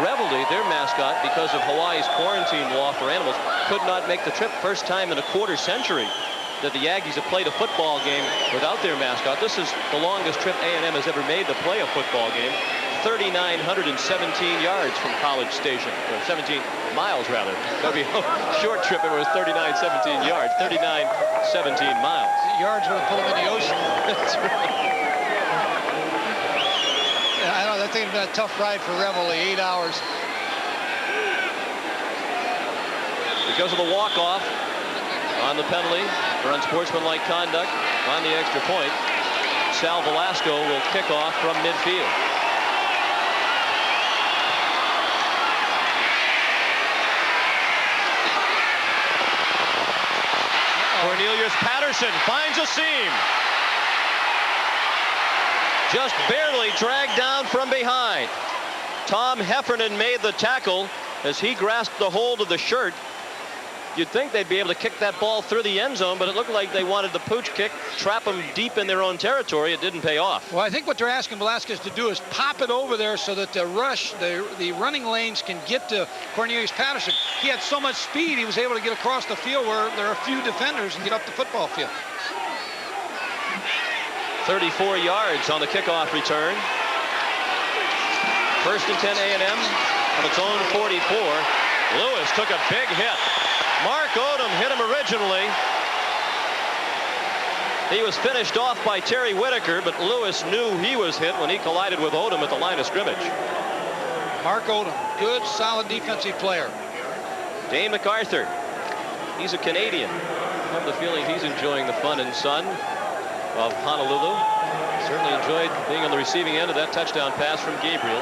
Revelry, their mascot, because of Hawaii's quarantine law for animals, could not make the trip. First time in a quarter century that the Aggies have played a football game without their mascot. This is the longest trip A&M has ever made to play a football game. 3,917 yards from College Station, or 17 miles rather. That'd be a short trip if it was 3,917 yards. 3,917 miles. Yards would have put them in the ocean. That's right. Yeah, I know that thing has been a tough ride for Revelry. 8 hours. Because of the walk-off on the penalty for unsportsmanlike conduct on the extra point, Sal Velasco will kick off from midfield. Cornelius Patterson finds a seam. Just barely dragged down from behind. Tom Heffernan made the tackle as he grasped the hold of the shirt. You'd think they'd be able to kick that ball through the end zone, but it looked like they wanted the pooch kick, trap them deep in their own territory. It didn't pay off. Well, I think what they're asking Velasquez to do is pop it over there so that the running lanes can get to Cornelius Patterson. He had so much speed, he was able to get across the field where there are a few defenders and get up the football field. 34 yards on the kickoff return. First and 10 A&M on its own 44. Lewis took a big hit. Mark Odom hit him originally. He was finished off by Terry Whitaker, but Lewis knew he was hit when he collided with Odom at the line of scrimmage. Mark Odom, good, solid defensive player. Dane MacArthur, he's a Canadian. I have the feeling he's enjoying the fun and sun of Honolulu. Certainly enjoyed being on the receiving end of that touchdown pass from Gabriel.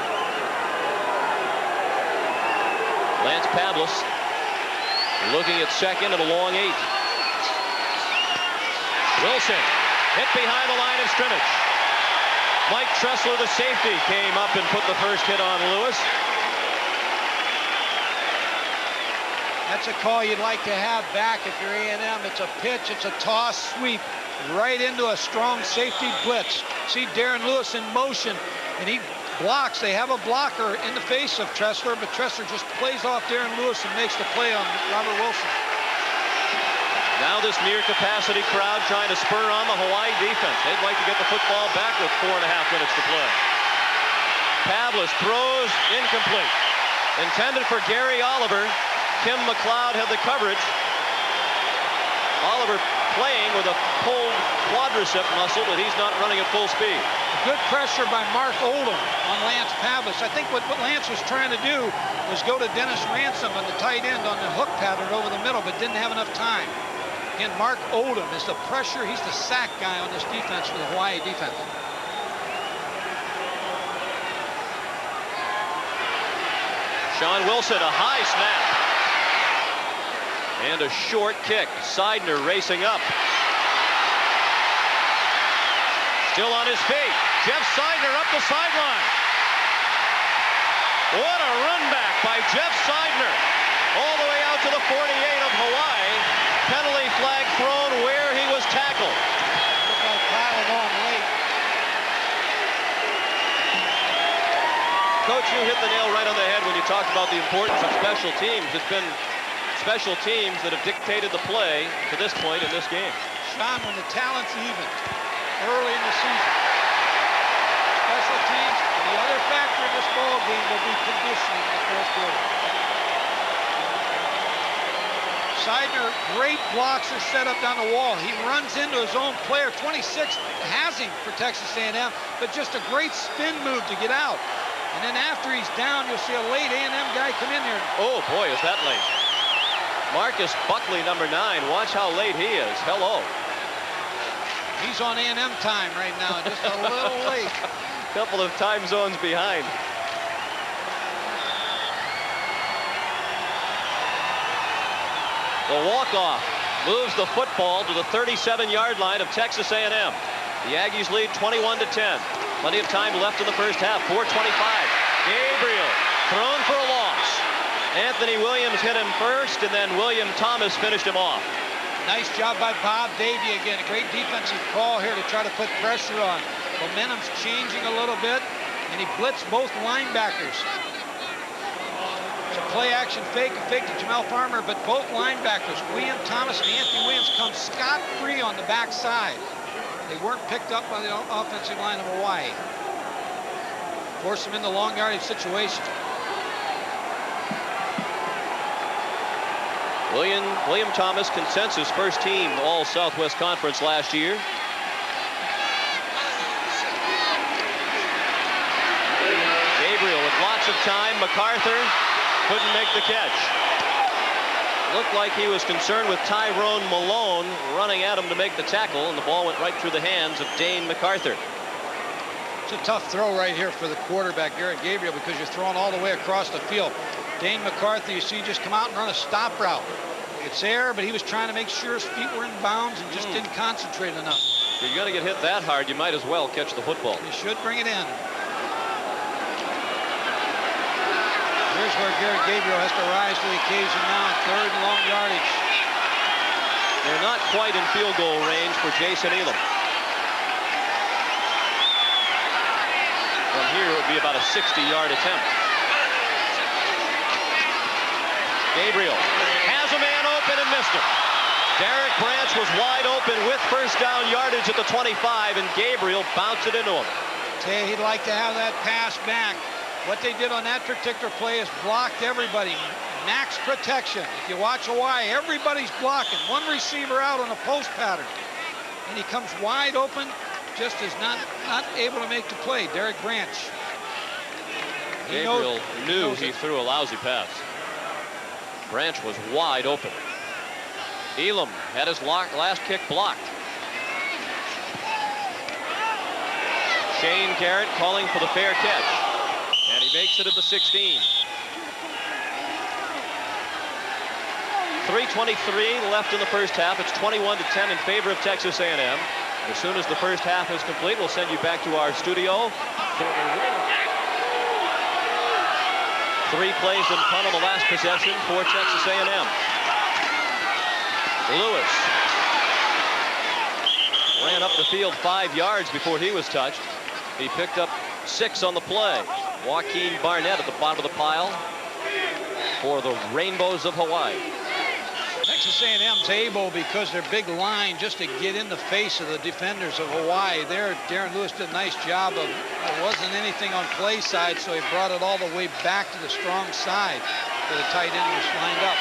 Lance Pavlis looking at second and a long 8. Wilson hit behind the line of scrimmage. Mike Tressler, the safety, came up and put the first hit on Lewis. That's a call you'd like to have back if you're A&M. It's a pitch, it's a toss, sweep right into a strong safety blitz. See Darren Lewis in motion, and he blocks. They have a blocker in the face of Tressler, but Tressler just plays off Darren Lewis and makes the play on Robert Wilson. Now this near capacity crowd trying to spur on the Hawaii defense. They'd like to get the football back with 4.5 minutes to play. Pavlis throws incomplete. Intended for Gary Oliver. Kim McLeod had the coverage. Oliver playing with a pulled quadricep muscle, but he's not running at full speed. Good pressure by Mark Oldham on Lance Pavlis. I think what Lance was trying to do was go to Dennis Ransom on the tight end on the hook pattern over the middle, but didn't have enough time. Again, Mark Oldham is the pressure. He's the sack guy on this defense for the Hawaii defense. Sean Wilson, a high snap. And a short kick. Seidner racing up. Still on his feet. Jeff Seidner up the sideline. What a run back by Jeff Seidner. All the way out to the 48 of Hawaii. Penalty flag thrown where he was tackled. Looked like piling on late. Coach, you hit the nail right on the head when you talked about the importance of special teams. It's been special teams that have dictated the play to this point in this game. John, when the talent's even early in the season. Special teams, and the other factor in this ball game will be conditioning in the fourth quarter. Seidner, great blocks are set up down the wall. He runs into his own player. 26 has him for Texas A&M, but just a great spin move to get out. And then after he's down, you'll see a late A&M guy come in there. Oh, boy, is that late. Marcus Buckley, number 9. Watch how late he is. Hello. He's on A&M time right now, just a little late. Couple of time zones behind. The walk-off moves the football to the 37-yard line of Texas A&M. The Aggies lead 21-10. Plenty of time left in the first half. 4:25. Gabriel thrown for a loss. Anthony Williams hit him first, and then William Thomas finished him off. Nice job by Bob Davie again. A great defensive call here to try to put pressure on. Momentum's changing a little bit, and he blitzed both linebackers. It's a play action fake, a fake to Jamel Farmer, but both linebackers, William Thomas and Anthony Williams, come scot-free on the backside. They weren't picked up by the offensive line of Hawaii. Force them in the long yardage situation. William Thomas, consensus first team All Southwest Conference last year. Gabriel with lots of time. MacArthur couldn't make the catch. Looked like he was concerned with Tyrone Malone running at him to make the tackle, and the ball went right through the hands of Dane MacArthur. It's a tough throw right here for the quarterback, Garrett Gabriel, because you're throwing all the way across the field. Dane MacArthur, you see, just come out and run a stop route. It's there, but he was trying to make sure his feet were in bounds and just didn't concentrate enough. If you're going to get hit that hard, you might as well catch the football. You should bring it in. Here's where Garrett Gabriel has to rise to the occasion now, third and long yardage. They're not quite in field goal range for Jason Elam. From here, it would be about a 60-yard attempt. Gabriel has a man open and missed him. Derek Branch was wide open with first down yardage at the 25, and Gabriel bounced it into him. Say he'd like to have that pass back. What they did on that particular play is blocked everybody. Max protection. If you watch Hawaii, everybody's blocking. One receiver out on a post pattern. And he comes wide open, just is not able to make the play. Derek Branch. Gabriel knew he threw a lousy pass. Branch was wide open. Elam had his last kick blocked. Shane Garrett calling for the fair catch. And he makes it at the 16. 3:23 left in the first half. It's 21-10 in favor of Texas A&M. As soon as the first half is complete, we'll send you back to our studio. 3 plays and punt on the last possession for Texas A&M. Lewis ran up the field 5 yards before he was touched. He picked up 6 on the play. Joaquin Barnett at the bottom of the pile for the Rainbows of Hawaii. Texas A&M's able, because their big line, just to get in the face of the defenders of Hawaii. There, Darren Lewis did a nice job of, there wasn't anything on play side, so he brought it all the way back to the strong side where the tight end was lined up.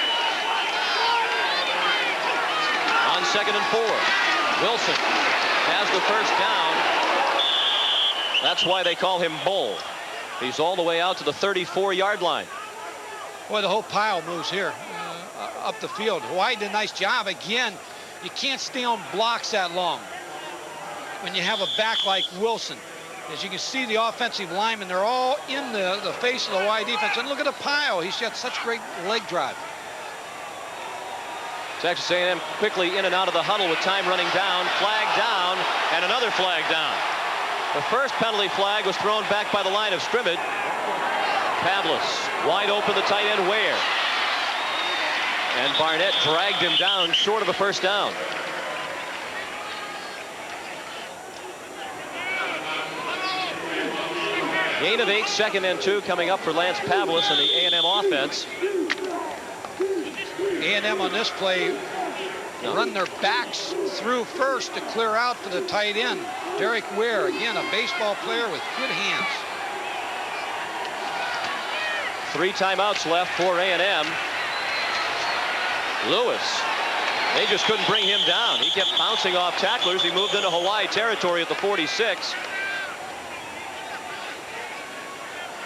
On 2nd and 4, Wilson has the first down. That's why they call him Bull. He's all the way out to the 34-yard line. Boy, the whole pile moves here up the field. Hawaii did a nice job. Again, you can't stay on blocks that long when you have a back like Wilson. As you can see, the offensive linemen, they're all in the face of the Hawaii defense. And look at the pile. He's got such great leg drive. Texas A&M quickly in and out of the huddle with time running down. Flag down, and another flag down. The first penalty flag was thrown back by the line of scrimmage. Pavlis wide open, the tight end Ware. And Barnett dragged him down short of a first down. Gain of 8, 2nd and 2 coming up for Lance Pavlis and the A&M offense. A&M on this play run their backs through first to clear out for the tight end. Derek Ware, again, a baseball player with good hands. 3 timeouts left for A&M. Lewis, they just couldn't bring him down. He kept bouncing off tacklers. He moved into Hawaii territory at the 46.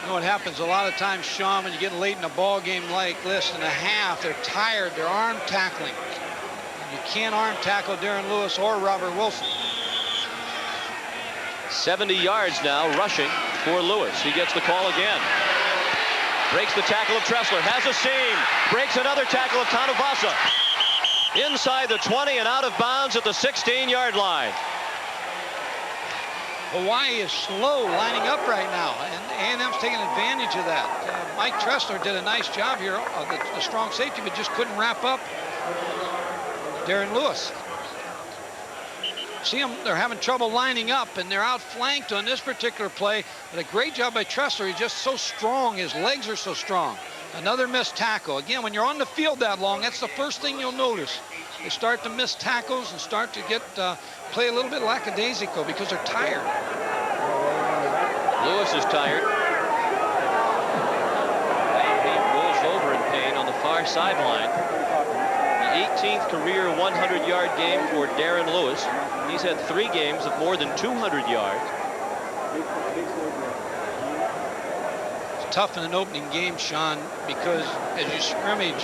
You know what happens a lot of times, Sean, when you get late in a ball game like this in a half, they're tired, they're arm tackling. You can't arm tackle Darren Lewis or Robert Wilson. 70 yards now rushing for Lewis. He gets the call again. Breaks the tackle of Tressler, has a seam, breaks another tackle of Tanuvasa. Inside the 20 and out of bounds at the 16-yard line. Hawaii is slow lining up right now, and A&M's taking advantage of that. Mike Tressler did a nice job here, the strong safety, but just couldn't wrap up Darren Lewis. See them, they're having trouble lining up, and they're outflanked on this particular play. But a great job by Tressler. He's just so strong. His legs are so strong. Another missed tackle. Again, when you're on the field that long, that's the first thing you'll notice. They start to miss tackles and start to get play a little bit lackadaisical because they're tired. Lewis is tired. He rolls over in pain on the far sideline. The 18th career 100-yard game for Darren Lewis. He's had 3 games of more than 200 yards. It's tough in an opening game, Sean, because as you scrimmage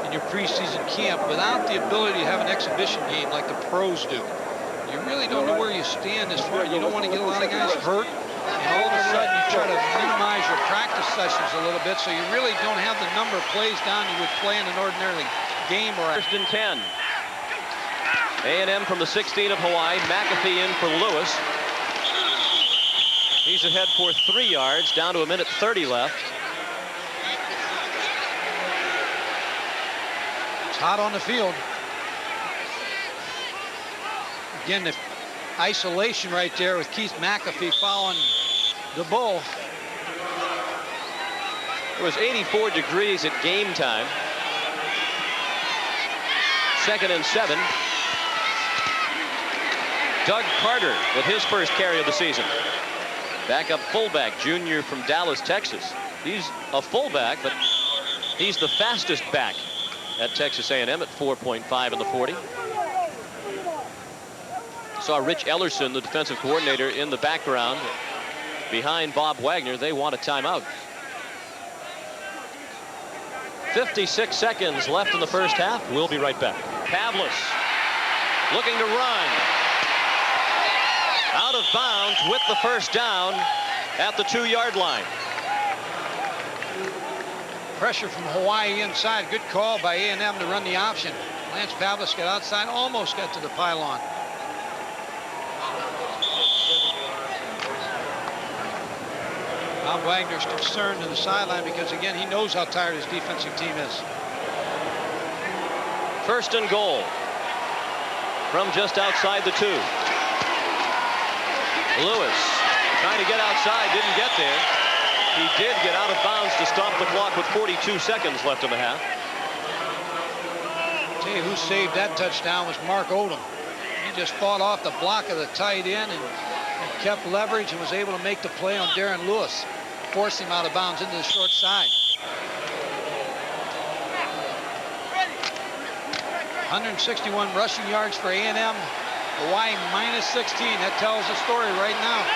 in your preseason camp, without the ability to have an exhibition game like the pros do, you really don't know where you stand as far. You don't want to get a lot of guys hurt, and all of a sudden you try to minimize your practice sessions a little bit, so you really don't have the number of plays down you would play in an ordinary game. Or First and 10. A&M from the 16 of Hawaii. McAfee in for Lewis. He's ahead for 3 yards, down to 1:30 left. It's hot on the field. Again, the isolation right there with Keith McAfee following the bull. It was 84 degrees at game time. 2nd and 7. Doug Carter with his first carry of the season. Backup fullback, junior from Dallas, Texas. He's a fullback, but he's the fastest back at Texas A&M at 4.5 in the 40. Saw Rich Ellerson, the defensive coordinator, in the background behind Bob Wagner. They want a timeout. 56 seconds left in the first half. We'll be right back. Pavlis looking to run. Out of bounds with the first down at the 2-yard line. Pressure from Hawaii inside. Good call by A&M to run the option. Lance Pavlis got outside, almost got to the pylon. Bob Wagner's concerned to the sideline because, again, he knows how tired his defensive team is. First and goal from just outside the 2. Lewis trying to get outside, didn't get there. He did get out of bounds to stop the clock with 42 seconds left in the half. Tell you who saved that touchdown was Mark Odom. He just fought off the block of the tight end and kept leverage and was able to make the play on Darren Lewis, force him out of bounds into the short side. 161 rushing yards for A&M. Hawaii -16. That tells the story right now.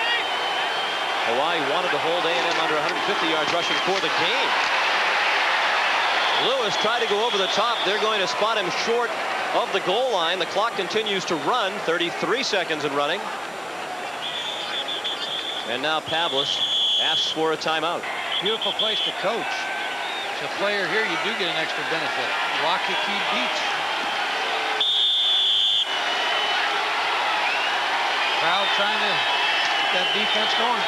Hawaii wanted to hold A&M under 150 yards rushing for the game. Lewis tried to go over the top. They're going to spot him short of the goal line. The clock continues to run. 33 seconds in running. And now Pavlis asks for a timeout. Beautiful place to coach. As a player here, you do get an extra benefit. Waikiki Beach. Crowd trying to get that defense going.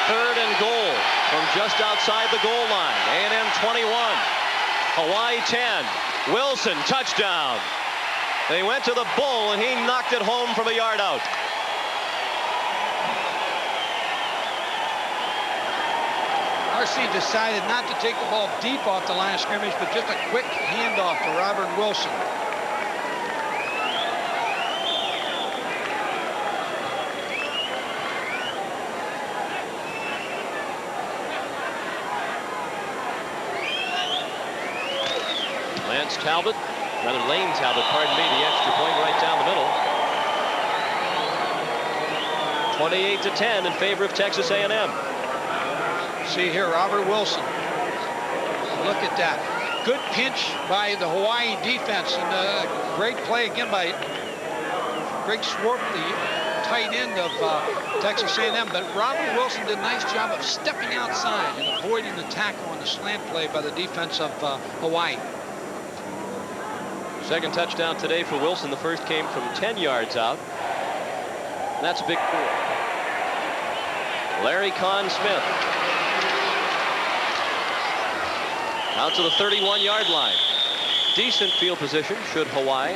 3rd and goal from just outside the goal line. A&M 21. Hawaii 10. Wilson, touchdown. They went to the bull, and he knocked it home from a yard out. RC decided not to take the ball deep off the line of scrimmage, but just a quick handoff to Robert Wilson. Lane Talbot, pardon me, the extra point right down the middle. 28-10 in favor of Texas A&M. See here, Robert Wilson. Look at that. Good pinch by the Hawaii defense, and a great play again by Greg Swarp, the tight end of Texas A&M. But Robert Wilson did a nice job of stepping outside and avoiding the tackle on the slant play by the defense of Hawaii. Second touchdown today for Wilson. The first came from 10 yards out. And that's a big score. Larry Conn-Smith out to the 31-yard line. Decent field position should Hawaii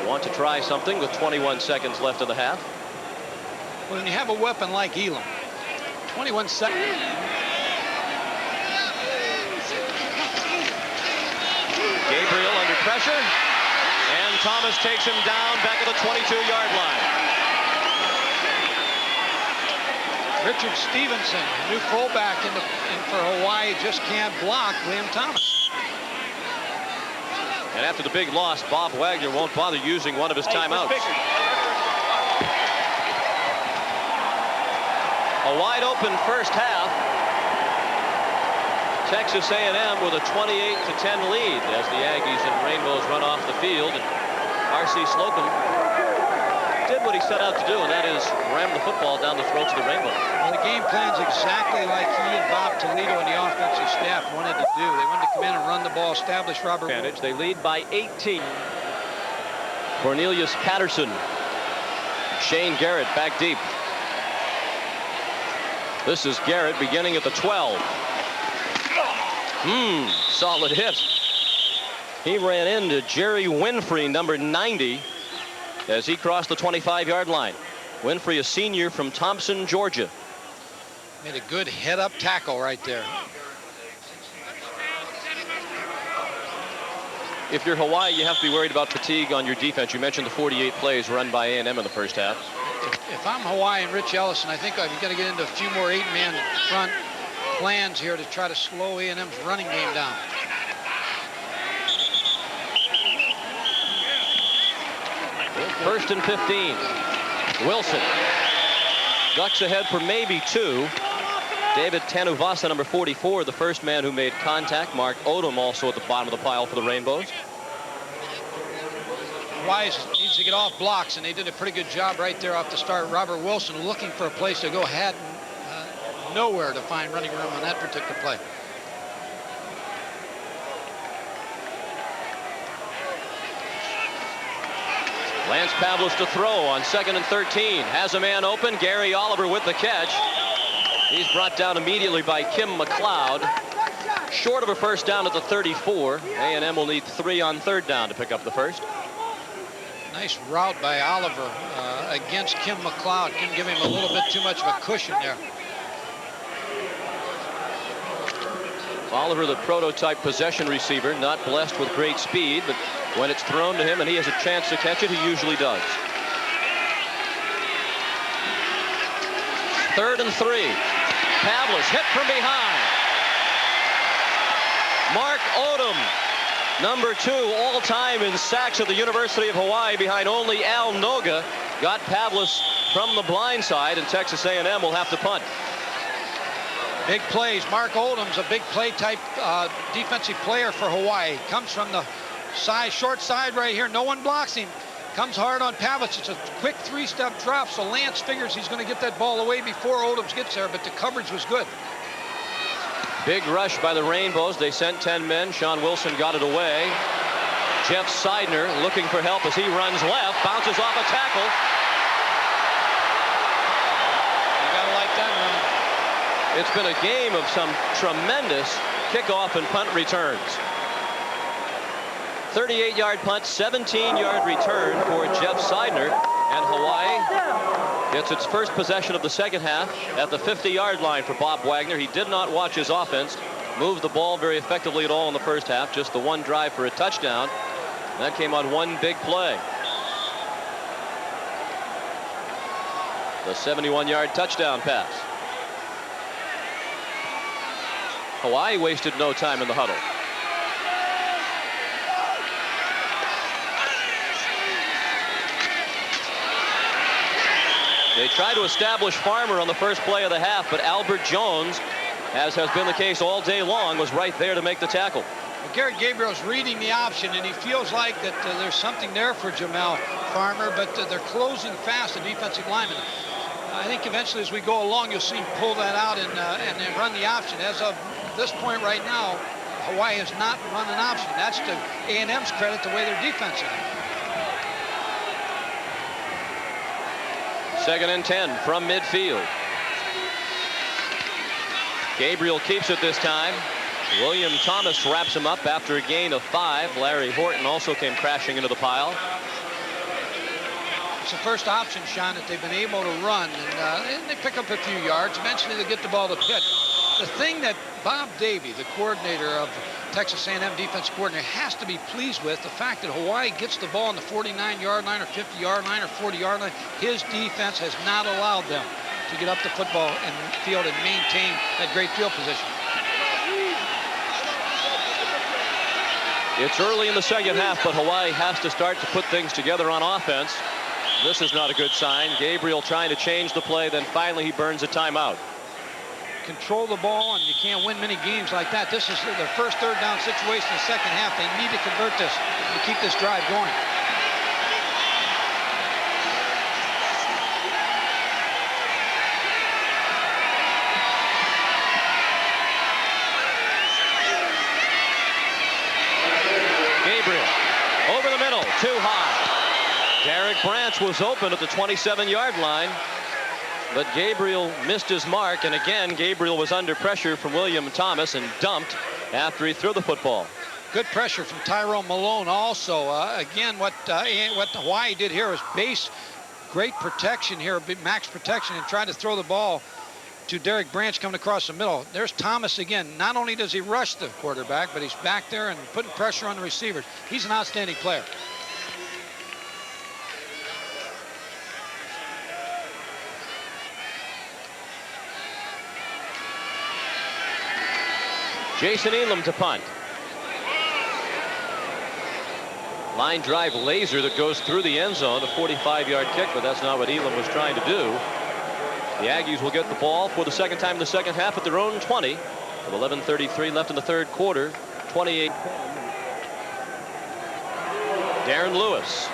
want to try something with 21 seconds left of the half. When you have a weapon like Elam, 21 seconds. Gabriel under pressure, and Thomas takes him down back at the 22-yard line. Richard Stevenson, new fullback in for Hawaii, just can't block Liam Thomas. And after the big loss, Bob Wagner won't bother using one of his timeouts. A wide open first half. Texas A&M with a 28-10 lead as the Aggies and Rainbows run off the field. And R.C. Slocum did what he set out to do, and that is ram the football down the throats of the Rainbows. Well, the game plan's exactly like he and Bob Toledo and the offensive staff wanted to do. They wanted to come in and run the ball, establish Robert. Advantage. They lead by 18. Cornelius Patterson. Shane Garrett back deep. This is Garrett beginning at the 12. Solid hit. He ran into Jerry Winfrey, number 90, as he crossed the 25-yard line. Winfrey, a senior from Thompson, Georgia. Made a good head-up tackle right there. If you're Hawaii, you have to be worried about fatigue on your defense. You mentioned the 48 plays run by A&M in the first half. If I'm Hawaii and Rich Ellison, I think I've got to get into a few more 8-man front plans here to try to slow A&M's running game down. First and 15. Wilson ducks ahead for maybe 2. David Tanuvasa, number 44, the first man who made contact. Mark Odom also at the bottom of the pile for the Rainbows. Hawaii needs to get off blocks, and they did a pretty good job right there off the start. Robert Wilson looking for a place to go, had nowhere to find running room on that particular play. Lance Pavlis to throw on 2nd and 13. Has a man open. Gary Oliver with the catch. He's brought down immediately by Kim McLeod. Short of a first down at the 34. A&M will need 3 on 3rd down to pick up the first. Nice route by Oliver against Kim McLeod. Can give him a little bit too much of a cushion there. Oliver, the prototype possession receiver, not blessed with great speed, but when it's thrown to him and he has a chance to catch it, he usually does. 3rd and 3. Pavlis hit from behind. Mark Odom, number 2 all-time in sacks at the University of Hawaii, behind only Al Noga, got Pavlis from the blind side, and Texas A&M will have to punt. Big plays. Mark Odom's a big play type defensive player for Hawaii. Comes from the side, short side right here. No one blocks him. Comes hard on Pavlis. It's a quick 3-step drop, so Lance figures he's going to get that ball away before Odoms gets there, but the coverage was good. Big rush by the Rainbows. They sent 10 men. Sean Wilson got it away. Jeff Seidner looking for help as he runs left. Bounces off a tackle. You got to like that run. It's been a game of some tremendous kickoff and punt returns. 38-yard punt, 17-yard return for Jeff Seidner, and Hawaii Gets its first possession of the second half at the 50-yard line for Bob Wagner. He did not watch his offense move the ball very effectively at all in the first half. Just the one drive for a touchdown. That came on one big play. The 71-yard touchdown pass. Hawaii wasted no time in the huddle. They tried to establish Farmer on the first play of the half, but Albert Jones, as has been the case all day long, was right there to make the tackle. Well, Garrett Gabriel's reading the option, and he feels like that there's something there for Jamel Farmer, but they're closing fast, the defensive lineman. I think eventually as we go along, you'll see him pull that out and run the option. As of this point right now, Hawaii has not run an option. That's to A&M's credit, the way their defense is. 2nd and 10 from midfield. Gabriel keeps it this time. William Thomas wraps him up after a gain of 5. Larry Horton also came crashing into the pile. It's the first option, Sean, that they've been able to run, and they pick up a few yards. Eventually they get the ball to Pitt. The thing that Bob Davie, the coordinator of Texas A&M defense coordinator, has to be pleased with, the fact that Hawaii gets the ball on the 49-yard line or 50-yard line or 40-yard line. His defense has not allowed them to get up the football and field and maintain that great field position. It's early in the second half, but Hawaii has to start to put things together on offense. This is not a good sign. Gabriel trying to change the play, then finally he burns a timeout. Control the ball, and you can't win many games like that. This is their first third down situation in the second half. They need to convert this to keep this drive going. Gabriel over the middle, too high. Derek Branch was open at the 27-yard line, but Gabriel missed his mark, and again Gabriel was under pressure from William Thomas and dumped after he threw the football. Good pressure from Tyrone Malone also. Again, what Hawaii did here was base great protection here, max protection, and tried to throw the ball to Derek Branch coming across the middle. There's Thomas again. Not only does he rush the quarterback, but he's back there and putting pressure on the receivers. He's an outstanding player. Jason Elam to punt. Line drive laser that goes through the end zone, a 45-yard kick, but that's not what Elam was trying to do. The Aggies will get the ball for the second time in the second half at their own 20 with 11:33 left in the third quarter. 28. Darren Lewis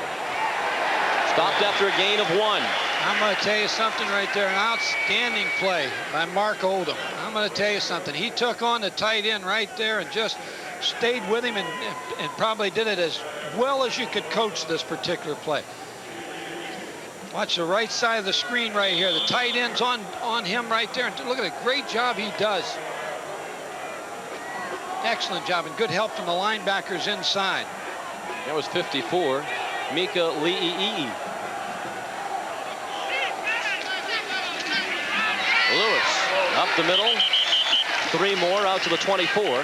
stopped after a gain of 1. I'm going to tell you something right there. An outstanding play by Mark Oldham. I'm going to tell you something. He took on the tight end right there and just stayed with him and probably did it as well as you could coach this particular play. Watch the right side of the screen right here. The tight end's on him right there. And look at the great job he does. Excellent job and good help from the linebackers inside. That was 54. Mika Li'i'i. Lewis up the middle. 3 more out to the 24.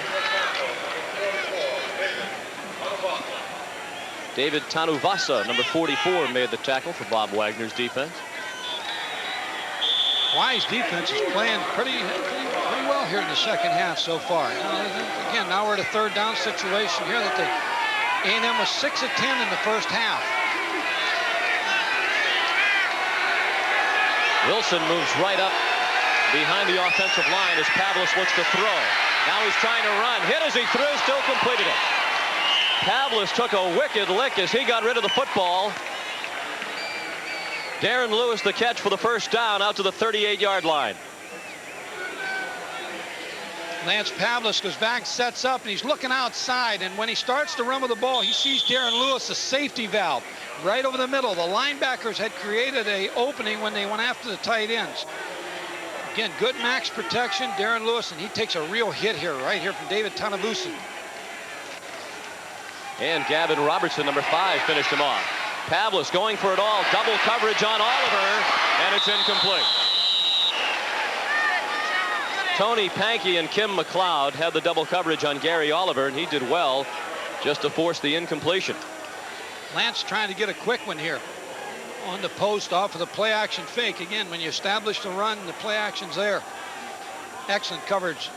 David Tanuvasa, number 44, made the tackle for Bob Wagner's defense. Hawaii's defense is playing pretty well here in the second half so far. Again, now we're at a third down situation here that the A&M was 6 of 10 in the first half. Wilson moves right up behind the offensive line as Pavlis looks to throw. Now he's trying to run. Hit as he threw, still completed it. Pavlis took a wicked lick as he got rid of the football. Darren Lewis the catch for the first down out to the 38-yard line. Lance Pavlis goes back, sets up, and he's looking outside. And when he starts to run with the ball, he sees Darren Lewis, a safety valve, right over the middle. The linebackers had created an opening when they went after the tight ends. Again, good max protection, Darren Lewis, and he takes a real hit here, right here from David Tanavusi. And Gavin Robertson, number 5, finished him off. Pavlis going for it all. Double coverage on Oliver, and it's incomplete. Tony Pankey and Kim McLeod had the double coverage on Gary Oliver, and he did well just to force the incompletion. Lance trying to get a quick one here on the post off of the play action fake. Again, when you establish the run, the play action's there. Excellent coverage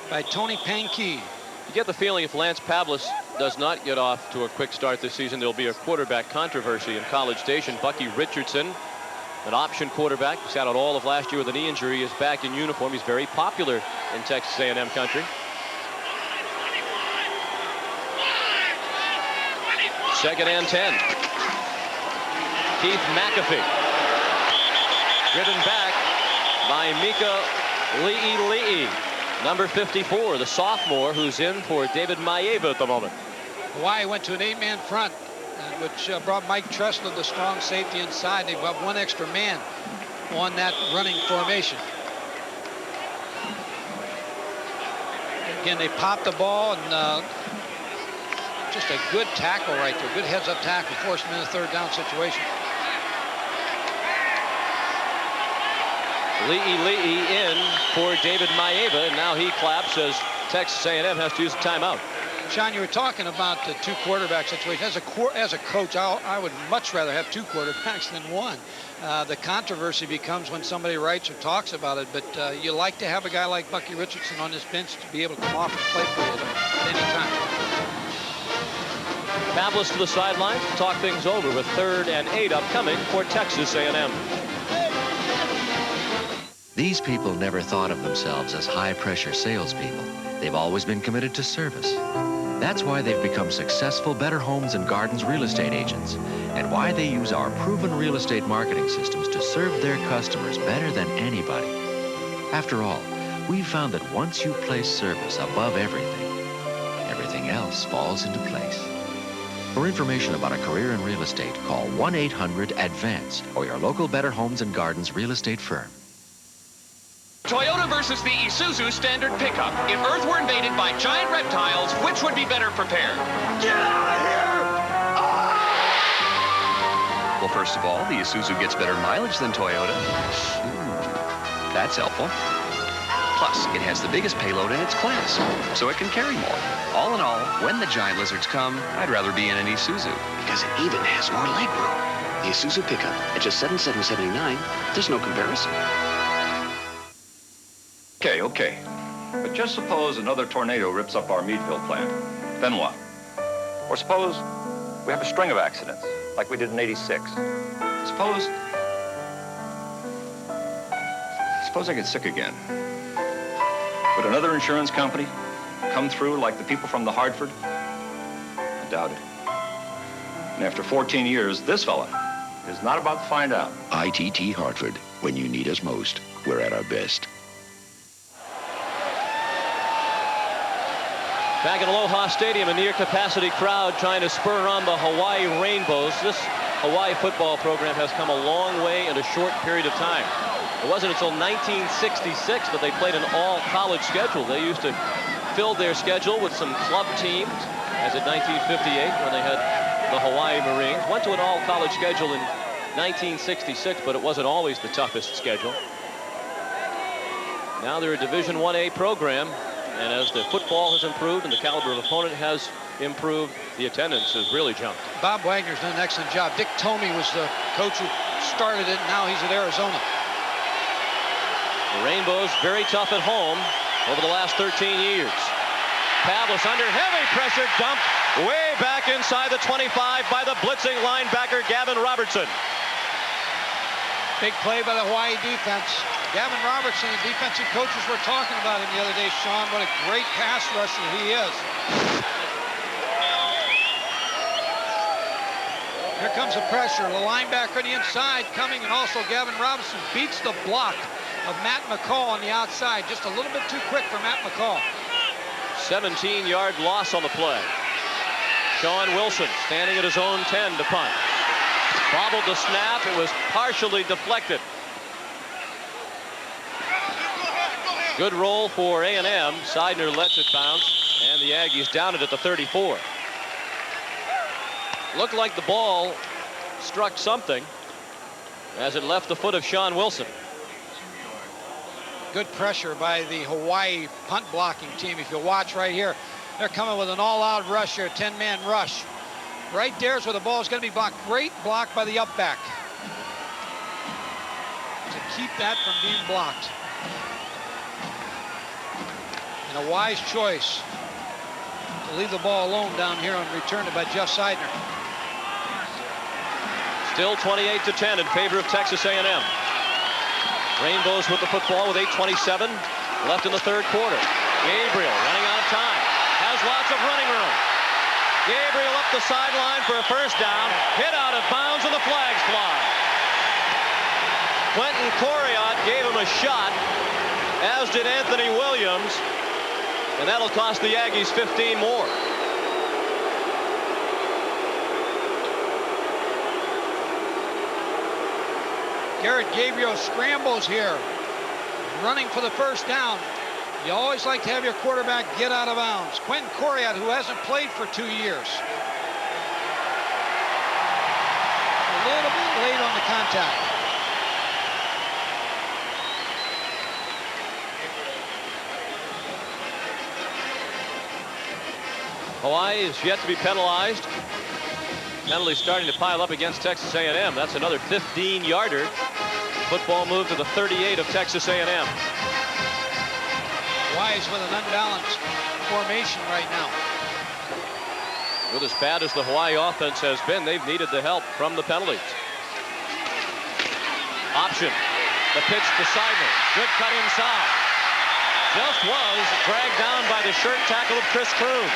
by Tony Pankey. You get the feeling if Lance Pavlis does not get off to a quick start this season, there'll be a quarterback controversy in College Station. Bucky Richardson, an option quarterback, sat out all of last year with a knee injury, is back in uniform. He's very popular in Texas A&M country. Second and 10. Keith McAfee. Driven back by Mika Li'i. Number 54, the sophomore, who's in for David Maeva at the moment. Hawaii went to an 8-man front, which brought Mike Tressler, the strong safety, inside. They've got one extra man on that running formation. Again, they popped the ball, and just a good tackle right there. Good heads-up tackle, forced him in a third down situation. Li'i in for David Maeva, and now he claps as Texas A&M has to use a timeout. Sean, you were talking about the two quarterback situation. As a coach, I would much rather have two quarterbacks than one. The controversy becomes when somebody writes or talks about it, but you like to have a guy like Bucky Richardson on this bench to be able to come off and play for you at any time. Pavlis to the sidelines to talk things over with 3rd and 8 upcoming for Texas A&M. These people never thought of themselves as high-pressure salespeople. They've always been committed to service. That's why they've become successful Better Homes and Gardens real estate agents, and why they use our proven real estate marketing systems to serve their customers better than anybody. After all, we've found that once you place service above everything, everything else falls into place. For information about a career in real estate, call 1-800-ADVANCE or your local Better Homes and Gardens real estate firm. Toyota versus the Isuzu standard pickup. If Earth were invaded by giant reptiles, which would be better prepared? Get out of here! Ah! Well, first of all, the Isuzu gets better mileage than Toyota. That's helpful. Plus, it has the biggest payload in its class, so it can carry more. All in all, when the giant lizards come, I'd rather be in an Isuzu. Because it even has more legroom. The Isuzu pickup at just $7,779, there's no comparison. Okay. But just suppose another tornado rips up our Meadville plant. Then what? Or suppose we have a string of accidents, like we did in '86. Suppose I get sick again. Would another insurance company come through like the people from the Hartford? I doubt it. And after 14 years, this fella is not about to find out. ITT Hartford. When you need us most, we're at our best. Back at Aloha Stadium, a near-capacity crowd trying to spur on the Hawaii Rainbows. This Hawaii football program has come a long way in a short period of time. It wasn't until 1966 that they played an all-college schedule. They used to fill their schedule with some club teams, as in 1958 when they had the Hawaii Marines. Went to an all-college schedule in 1966, but it wasn't always the toughest schedule. Now they're a Division I-A program. And as the football has improved and the caliber of opponent has improved, the attendance has really jumped. Bob Wagner's done an excellent job. Dick Tomey was the coach who started it. Now he's at Arizona. The Rainbows very tough at home over the last 13 years. Pavlis under heavy pressure, dumped way back inside the 25 by the blitzing linebacker Gavin Robertson. Big play by the Hawaii defense. Gavin Robertson, the defensive coaches were talking about him the other day, Sean. What a great pass rusher he is. Here comes the pressure. The linebacker on the inside coming, and also Gavin Robertson beats the block of Matt McCall on the outside. Just a little bit too quick for Matt McCall. 17-yard loss on the play. Sean Wilson standing at his own 10 to punt. Bobbled the snap. It was partially deflected. Good roll for A&M. Seidner lets it bounce, and the Aggies down it at the 34. Looked like the ball struck something as it left the foot of Sean Wilson. Good pressure by the Hawaii punt blocking team. If you watch right here, they're coming with an all-out rush here, 10-man rush. Right there's where the ball is going to be blocked. Great block by the up back to keep that from being blocked. And a wise choice to leave the ball alone down here and return it by Jeff Seidner. Still 28-10 in favor of Texas A&M. Rainbows with the football with 8:27 left in the third quarter. Gabriel running out of time. Has lots of running room. Gabriel up the sideline for a first down. Hit out of bounds and the flags fly. Quentin Coriat gave him a shot, as did Anthony Williams. And that'll cost the Aggies 15 more. Garrett Gabriel scrambles here, running for the first down. You always like to have your quarterback get out of bounds. Quentin Coriat, who hasn't played for 2 years. A little bit late on the contact. Hawaii is yet to be penalized. Penalty starting to pile up against Texas A&M. That's another 15-yarder. Football moved to the 38 of Texas A&M. Wise with an unbalanced formation right now. With as bad as the Hawaii offense has been, they've needed the help from the penalties. Option. The pitch to Seidner. Good cut inside. Just was dragged down by the shirt tackle of Chris Kroon.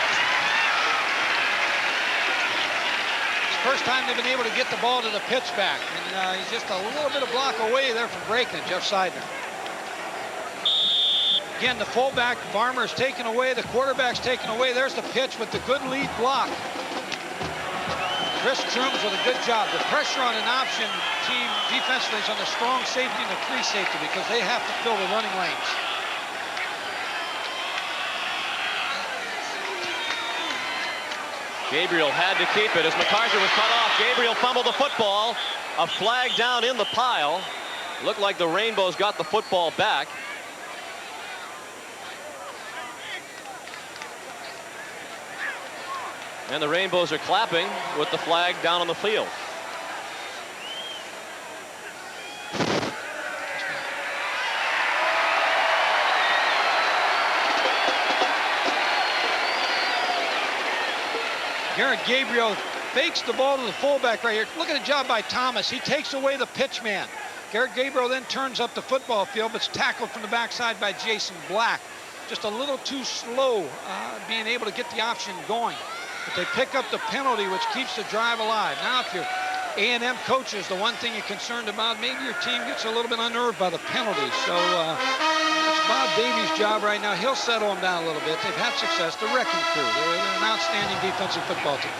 First time they've been able to get the ball to the pitchback. And he's just a little bit of block away there from breaking it, Jeff Seidner. Again, the fullback, Farmer's taken away. The quarterback's taken away. There's the pitch with the good lead block. Chris Trooms with a good job. The pressure on an option team defensively is on the strong safety and the free safety because they have to fill the running lanes. Gabriel had to keep it as MacArthur was cut off. Gabriel fumbled the football. A flag down in the pile. Looked like the Rainbows got the football back. And the Rainbows are clapping with the flag down on the field. Garrett Gabriel fakes the ball to the fullback right here. Look at the job by Thomas. He takes away the pitch man. Garrett Gabriel then turns up the football field, but it's tackled from the backside by Jason Black. Just a little too slow being able to get the option going. But they pick up the penalty, which keeps the drive alive. Now, if you're A&M coaches, the one thing you're concerned about, maybe your team gets a little bit unnerved by the penalty. So it's Bob Davies' job right now. He'll settle them down a little bit. They've had success. The wrecking crew. They're an outstanding defensive football team.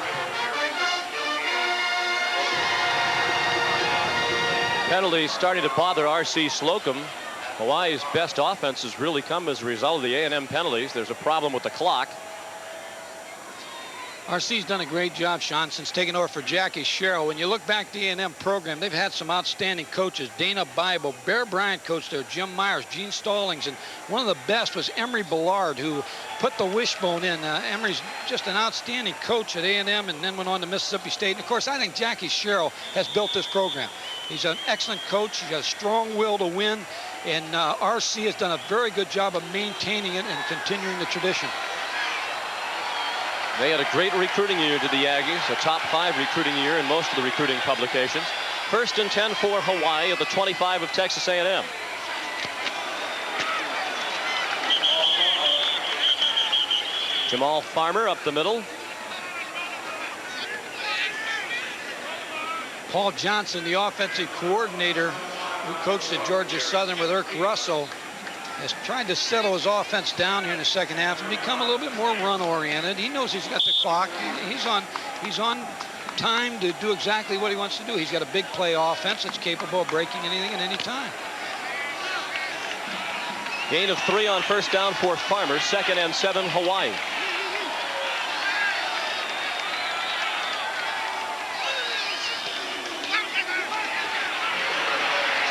Penalties starting to bother R.C. Slocum. Hawaii's best offenses really come as a result of the A&M penalties. There's a problem with the clock. RC's done a great job, Sean, since taking over for Jackie Sherrill. When you look back at the A&M program, they've had some outstanding coaches. Dana Bible, Bear Bryant coached there, Jim Myers, Gene Stallings, and one of the best was Emery Ballard, who put the wishbone in. Emery's just an outstanding coach at A&M and then went on to Mississippi State. And, of course, I think Jackie Sherrill has built this program. He's an excellent coach. He's got a strong will to win, and RC has done a very good job of maintaining it and continuing the tradition. They had a great recruiting year to the Aggies, a top 5 recruiting year in most of the recruiting publications. 1st and 10 for Hawaii at the 25 of Texas A&M. Jamal Farmer up the middle. Paul Johnson, the offensive coordinator who coached at Georgia Southern with Irk Russell, has tried to settle his offense down here in the second half and become a little bit more run-oriented. He knows he's got the clock. He's on time to do exactly what he wants to do. He's got a big play offense that's capable of breaking anything at any time. Gain of 3 on first down for Farmer. 2nd and 7, Hawaii.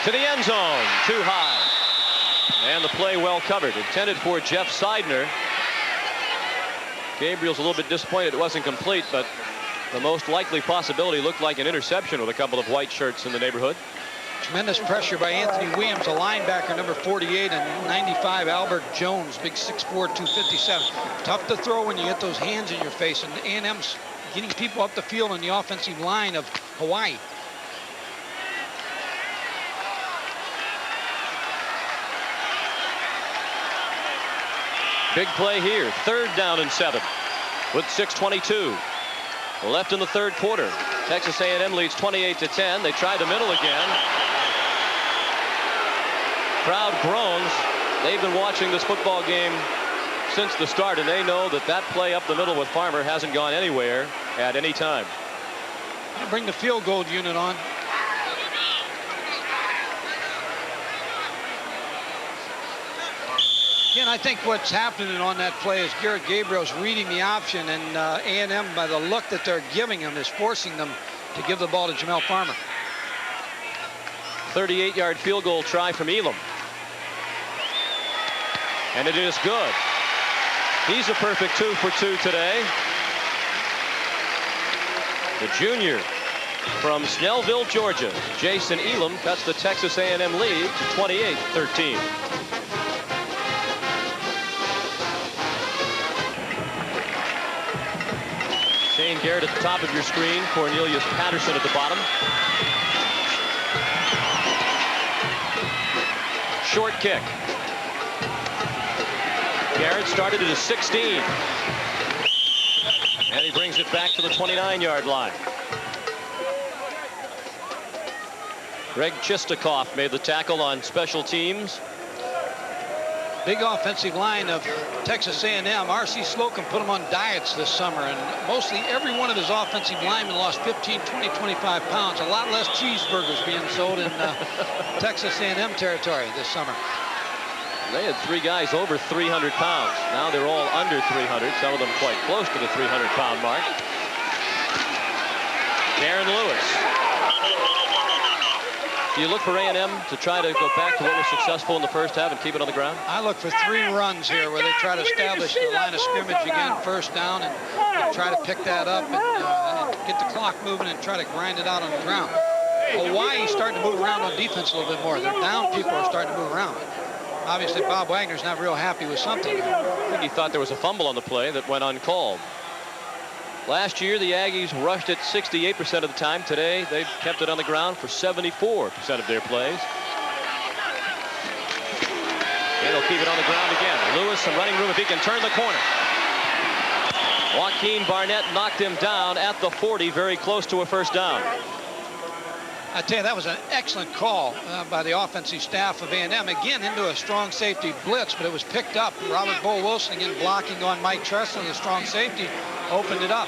To the end zone, too high. And the play well covered, intended for Jeff Seidner. Gabriel's a little bit disappointed it wasn't complete, but the most likely possibility looked like an interception with a couple of white shirts in the neighborhood. Tremendous pressure by Anthony Williams, a linebacker, number 48, and 95, Albert Jones, big 6'4", 257. Tough to throw when you get those hands in your face, and A&M's getting people up the field on the offensive line of Hawaii. Big play here, 3rd down and 7 with 6:22 left in the 3rd quarter. Texas A&M leads 28-10. They try the middle again. Crowd groans. They've been watching this football game since the start, and they know that that play up the middle with Farmer hasn't gone anywhere at any time. I'll bring the field goal unit on. Again, I think what's happening on that play is Garrett Gabriel's reading the option, and A&M, by the look that they're giving him, is forcing them to give the ball to Jamel Farmer. 38-yard field goal try from Elam. And it is good. He's a perfect 2 for 2 today. The junior from Snellville, Georgia, Jason Elam, cuts the Texas A&M lead to 28-13. Shane Garrett at the top of your screen, Cornelius Patterson at the bottom. Short kick. Garrett started at a 16. And he brings it back to the 29-yard line. Greg Chistakoff made the tackle on special teams. Big offensive line of Texas A&M. R.C. Slocum put him on diets this summer, and mostly every one of his offensive linemen lost 15, 20, 25 pounds. A lot less cheeseburgers being sold in Texas A&M territory this summer. They had 3 guys over 300 pounds. Now they're all under 300, some of them quite close to the 300-pound mark. Darren Lewis. Do you look for A&M to try to go back to what was successful in the first half and keep it on the ground? I look for 3 runs here where they try to establish the line of scrimmage again, first down, and try to pick that up and get the clock moving and try to grind it out on the ground. Hawaii's starting to move around on defense a little bit more. Their down people are starting to move around. Obviously, Bob Wagner's not real happy with something. I think he thought there was a fumble on the play that went uncalled. Last year, the Aggies rushed it 68% of the time. Today, they've kept it on the ground for 74% of their plays. And they'll keep it on the ground again. Lewis, some running room if he can turn the corner. Joaquin Barnett knocked him down at the 40, very close to a first down. I tell you, that was an excellent call by the offensive staff of A&M. Again, into a strong safety blitz, but it was picked up. Robert Bull Wilson again blocking on Mike Tresson, the strong safety, opened it up.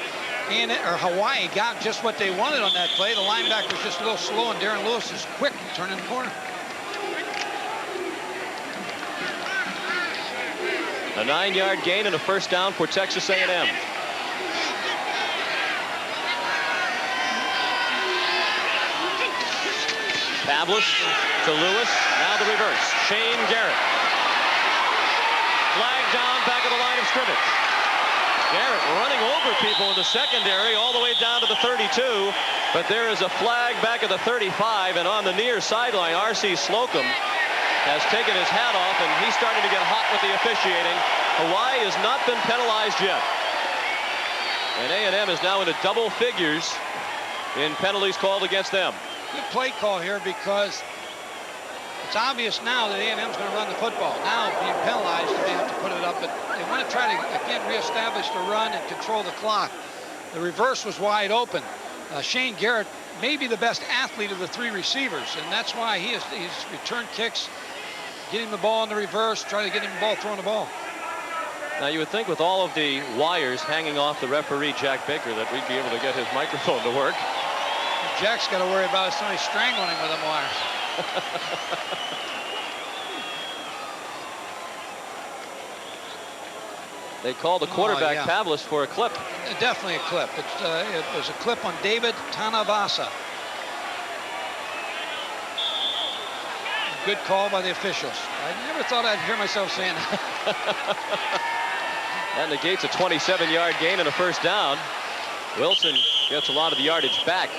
Hawaii got just what they wanted on that play. The linebacker was just a little slow, and Darren Lewis is quick turning the corner. A 9-yard gain and a first down for Texas A&M. Pavlis to Lewis. Now the reverse. Shane Garrett. Flag down back of the line of scrimmage. Garrett running over people in the secondary all the way down to the 32. But there is a flag back at the 35. And on the near sideline, R.C. Slocum has taken his hat off, and he's starting to get hot with the officiating. Hawaii has not been penalized yet. And A&M is now into double figures in penalties called against them. Good play call here, because it's obvious now that A&M's going to run the football. Now being penalized, they have to put it up, but they want to try to again reestablish the run and control the clock. The reverse was wide open. Shane Garrett may be the best athlete of the 3 receivers, and that's why he's returned kicks, getting the ball in the reverse, trying to get him the ball, throwing the ball. Now you would think with all of the wires hanging off the referee Jack Baker that we'd be able to get his microphone to work. Jack's got to worry about somebody strangling him with them wires. They called the quarterback Pavlis for a clip. Definitely a clip. It was a clip on David Tanavasa. Good call by the officials. I never thought I'd hear myself saying that. That negates a 27-yard gain and a first down. Wilson gets a lot of the yardage back.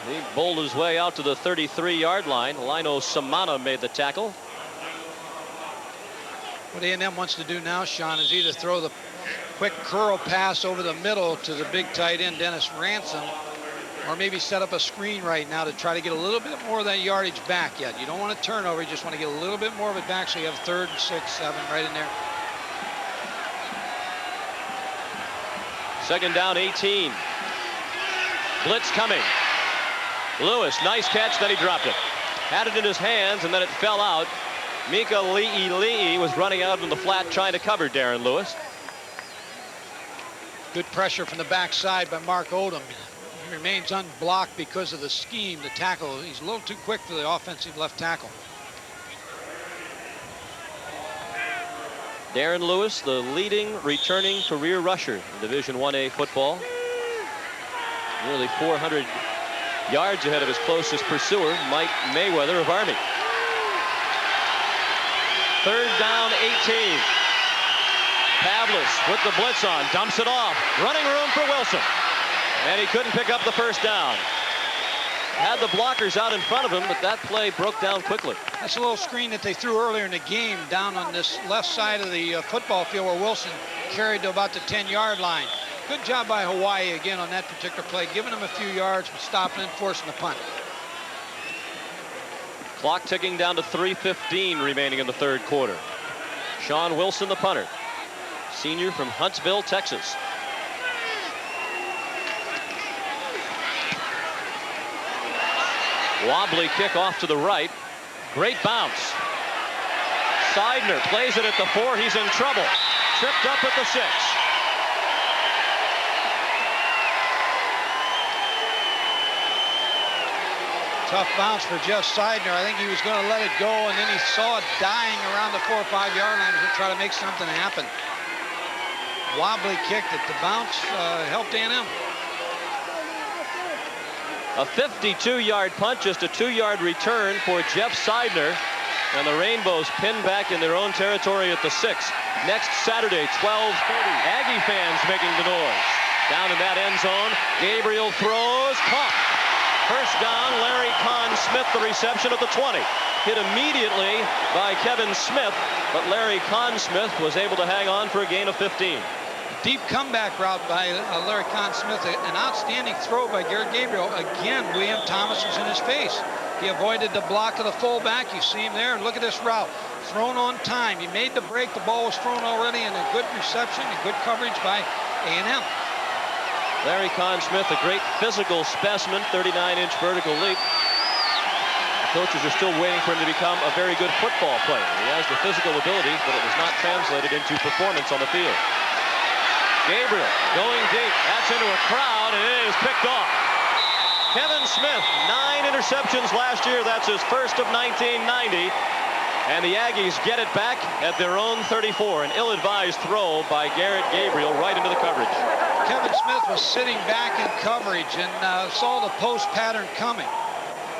He bowled his way out to the 33-yard line. Lino Samana made the tackle. What A&M wants to do now, Sean, is either throw the quick curl pass over the middle to the big tight end, Dennis Ransom, or maybe set up a screen right now to try to get a little bit more of that yardage back yet. You don't want a turnover. You just want to get a little bit more of it back so you have 3rd and 6, 7 right in there. 2nd down, 18. Blitz coming. Lewis, nice catch, then he dropped it. Had it in his hands, and then it fell out. Mika Li'i was running out in the flat trying to cover Darren Lewis. Good pressure from the backside by Mark Odom. He remains unblocked because of the scheme, the tackle. He's a little too quick for the offensive left tackle. Darren Lewis, the leading returning career rusher in Division 1A football. Nearly 400 yards ahead of his closest pursuer, Mike Mayweather of Army. 3rd down, 18. Pavlis with the blitz on, dumps it off. Running room for Wilson. And he couldn't pick up the first down. Had the blockers out in front of him, but that play broke down quickly. That's a little screen that they threw earlier in the game down on this left side of the football field where Wilson carried to about the 10-yard line. Good job by Hawaii again on that particular play, giving them a few yards, but stopping and forcing the punt. Clock ticking down to 3:15 remaining in the 3rd quarter. Sean Wilson, the punter, senior from Huntsville, Texas. Wobbly kick off to the right. Great bounce. Seidner plays it at the 4. He's in trouble. Tripped up at the 6. Tough bounce for Jeff Seidner. I think he was going to let it go, and then he saw it dying around the 4 or 5 yard line to try to make something happen. Wobbly kick at the bounce helped A&M. A 52-yard punt, just a 2-yard return for Jeff Seidner. And the Rainbows pinned back in their own territory at the 6. Next Saturday, 12:30. Aggie fans making the noise. Down in that end zone, Gabriel throws, caught. First down, Larry Kahn-Smith, the reception at the 20. Hit immediately by Kevin Smith, but Larry Kahn-Smith was able to hang on for a gain of 15. Deep comeback route by Larry Kahn-Smith. An outstanding throw by Garrett Gabriel. Again, William Thomas was in his face. He avoided the block of the fullback. You see him there, and look at this route. Thrown on time. He made the break. The ball was thrown already, and a good reception and good coverage by A&M. Larry Kahn-Smith, a great physical specimen, 39-inch vertical leap. The coaches are still waiting for him to become a very good football player. He has the physical ability, but it was not translated into performance on the field. Gabriel going deep. That's into a crowd, and it is picked off. Kevin Smith, 9 interceptions last year. That's his first of 1990. And the Aggies get it back at their own 34. An ill-advised throw by Garrett Gabriel right into the coverage. Kevin Smith was sitting back in coverage and saw the post pattern coming.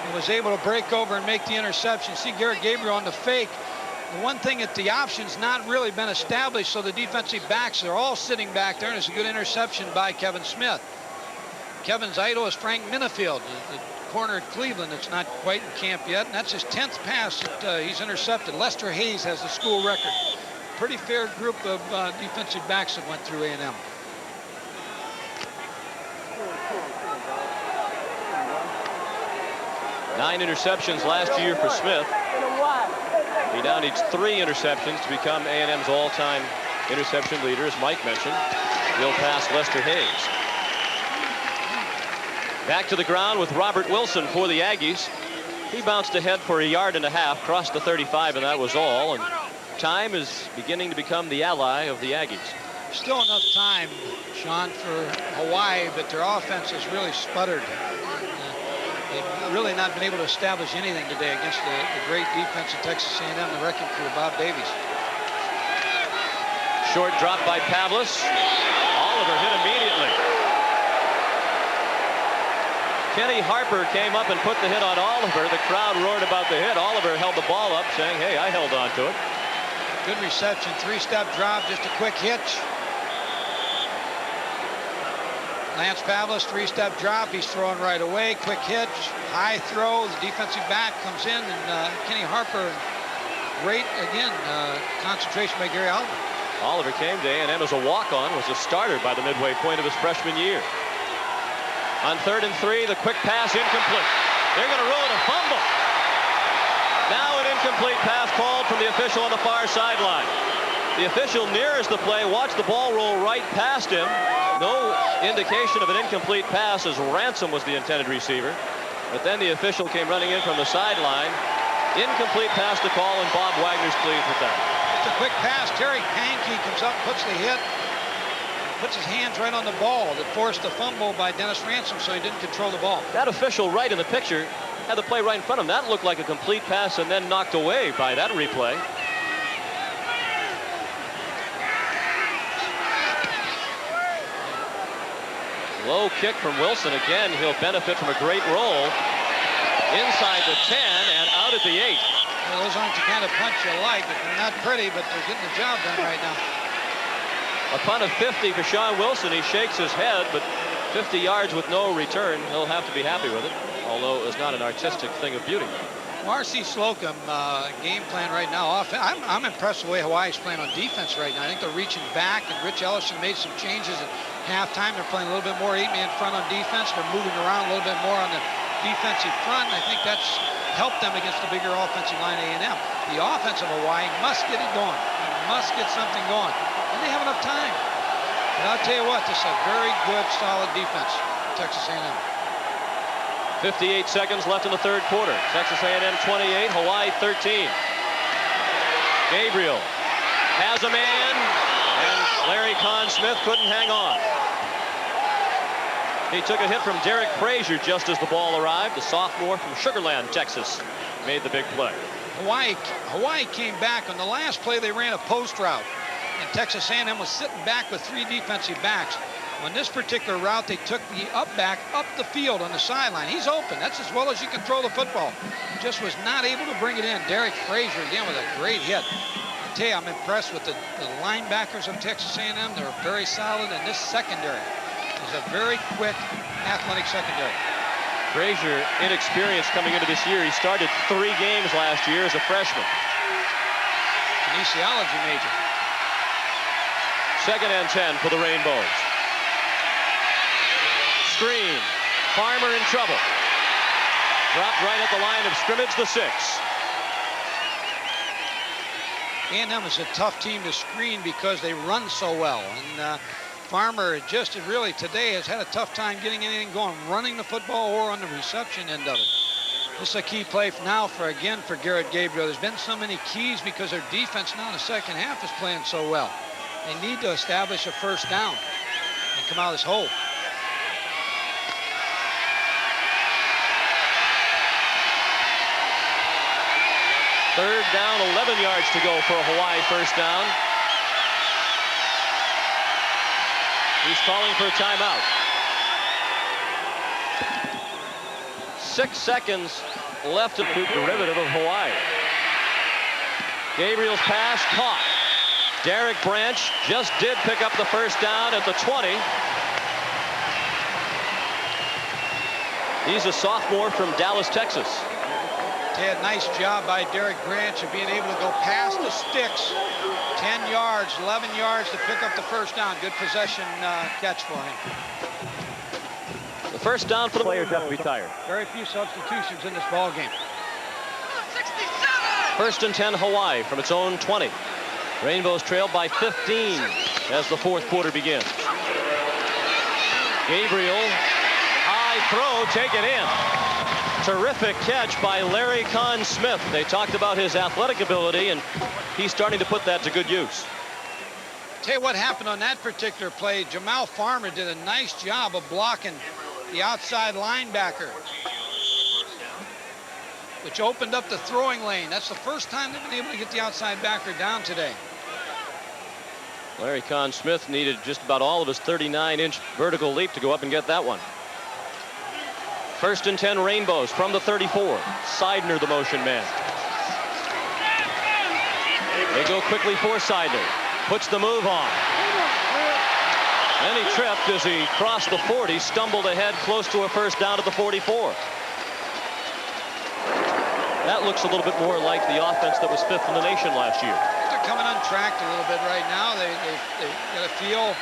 He was able to break over and make the interception. See Garrett Gabriel on the fake. The one thing that the option's not really been established, so the defensive backs are all sitting back there, and it's a good interception by Kevin Smith. Kevin's idol is Frank Minifield, the corner at Cleveland that's not quite in camp yet, and that's his 10th pass that he's intercepted. Lester Hayes has the school record. Pretty fair group of defensive backs that went through A&M. Nine interceptions last year for Smith. He now needs 3 interceptions to become A&M's all-time interception leader, as Mike mentioned. He'll pass Lester Hayes. Back to the ground with Robert Wilson for the Aggies. He bounced ahead for 1.5 yards, crossed the 35, and that was all. And time is beginning to become the ally of the Aggies. Still enough time, Sean, for Hawaii, but their offense has really sputtered. They've really not been able to establish anything today against the great defense of Texas A&M, the wrecking crew, Bob Davies. Short drop by Pavlis. Oliver hit immediately. Kenny Harper came up and put the hit on Oliver. The crowd roared about the hit. Oliver held the ball up, saying, hey, I held on to it. Good reception, three-step drop, just a quick hitch. Lance Pavlis, three-step drop. He's throwing right away. Quick hitch, high throw. The defensive back comes in, and Kenny Harper, great, again, concentration by Gary Oliver. Oliver came to A&M as a walk-on, was a starter by the midway point of his freshman year. On 3rd and 3, the quick pass incomplete. They're going to rule it a fumble. Now an incomplete pass called from the official on the far sideline. The official nearest the play watched the ball roll right past him. No indication of an incomplete pass, as Ransom was the intended receiver. But then the official came running in from the sideline. Incomplete pass to call, and Bob Wagner's pleased with that. It's a quick pass. Terry Pankey comes up, puts the hit, puts his hands right on the ball that forced the fumble by Dennis Ransom, so he didn't control the ball. That official right in the picture had the play right in front of him. That looked like a complete pass and then knocked away by that replay. Low kick from Wilson. Again, he'll benefit from a great roll. Inside the 10 and out at the 8. Well, those aren't the kind of punch you like. They're not pretty, but they're getting the job done right now. A punt of 50 for Sean Wilson. He shakes his head, but 50 yards with no return. He'll have to be happy with it, although it was not an artistic thing of beauty. Marcy Slocum game plan right now. I'm impressed with the way Hawaii's playing on defense right now. I think they're reaching back, and Rich Ellison made some changes at halftime. They're playing a little bit more 8-man front on defense. They're moving around a little bit more on the defensive front, and I think that's helped them against the bigger offensive line A&M. The offense of Hawaii must get it going. They must get something going. And they have enough time. But I'll tell you what, this is a very good, solid defense, Texas A&M. 58 seconds left in the 3rd quarter. Texas A&M 28, Hawaii 13. Gabriel has a man, and Larry Conn Smith couldn't hang on. He took a hit from Derek Frazier just as the ball arrived. The sophomore from Sugar Land, Texas, made the big play. Hawaii came back. On the last play, they ran a post route, and Texas A&M was sitting back with 3 defensive backs. On this particular route, they took the up back up the field on the sideline. He's open. That's as well as you can throw the football. Just was not able to bring it in. Derek Frazier, again, with a great hit. I tell you, I'm impressed with the linebackers of Texas A&M. They're very solid, and this secondary is a very quick, athletic secondary. Frazier, inexperienced coming into this year. He started 3 games last year as a freshman. Kinesiology major. 2nd and 10 for the Rainbows. Screen. Farmer in trouble. Dropped right at the line of scrimmage, the 6. A&M is a tough team to screen because they run so well. And Farmer just really today has had a tough time getting anything going, running the football or on the reception end of it. This is a key play now for Garrett Gabriel. There's been so many keys because their defense now in the second half is playing so well. They need to establish a first down and come out of this hole. Third down, 11 yards to go for a Hawaii first down. He's calling for a timeout. 6 seconds left to the derivative of Hawaii. Gabriel's pass caught. Derek Branch just did pick up the first down at the 20. He's a sophomore from Dallas, Texas. A nice job by Derek Branch of being able to go past the sticks. 10 yards, 11 yards to pick up the first down. Good possession catch for him. The first down for the players have to be tired. Very few substitutions in this ball game. 1st and 10 Hawaii from its own 20. Rainbows trailed by 15 as the 4th quarter begins. Gabriel, high throw, taken in. Terrific catch by Larry Conn Smith. They talked about his athletic ability, and he's starting to put that to good use. Tell you what happened on that particular play. Jamal Farmer did a nice job of blocking the outside linebacker, which opened up the throwing lane. That's the first time they've been able to get the outside backer down today. Larry Conn Smith needed just about all of his 39-inch vertical leap to go up and get that one. First and 10 Rainbows from the 34. Seidner, the motion man. They go quickly for Seidner. Puts the move on. And he tripped as he crossed the 40, stumbled ahead close to a first down at the 44. That looks a little bit more like the offense that was 5th in the nation last year. They're coming untracked a little bit right now. They got a feel.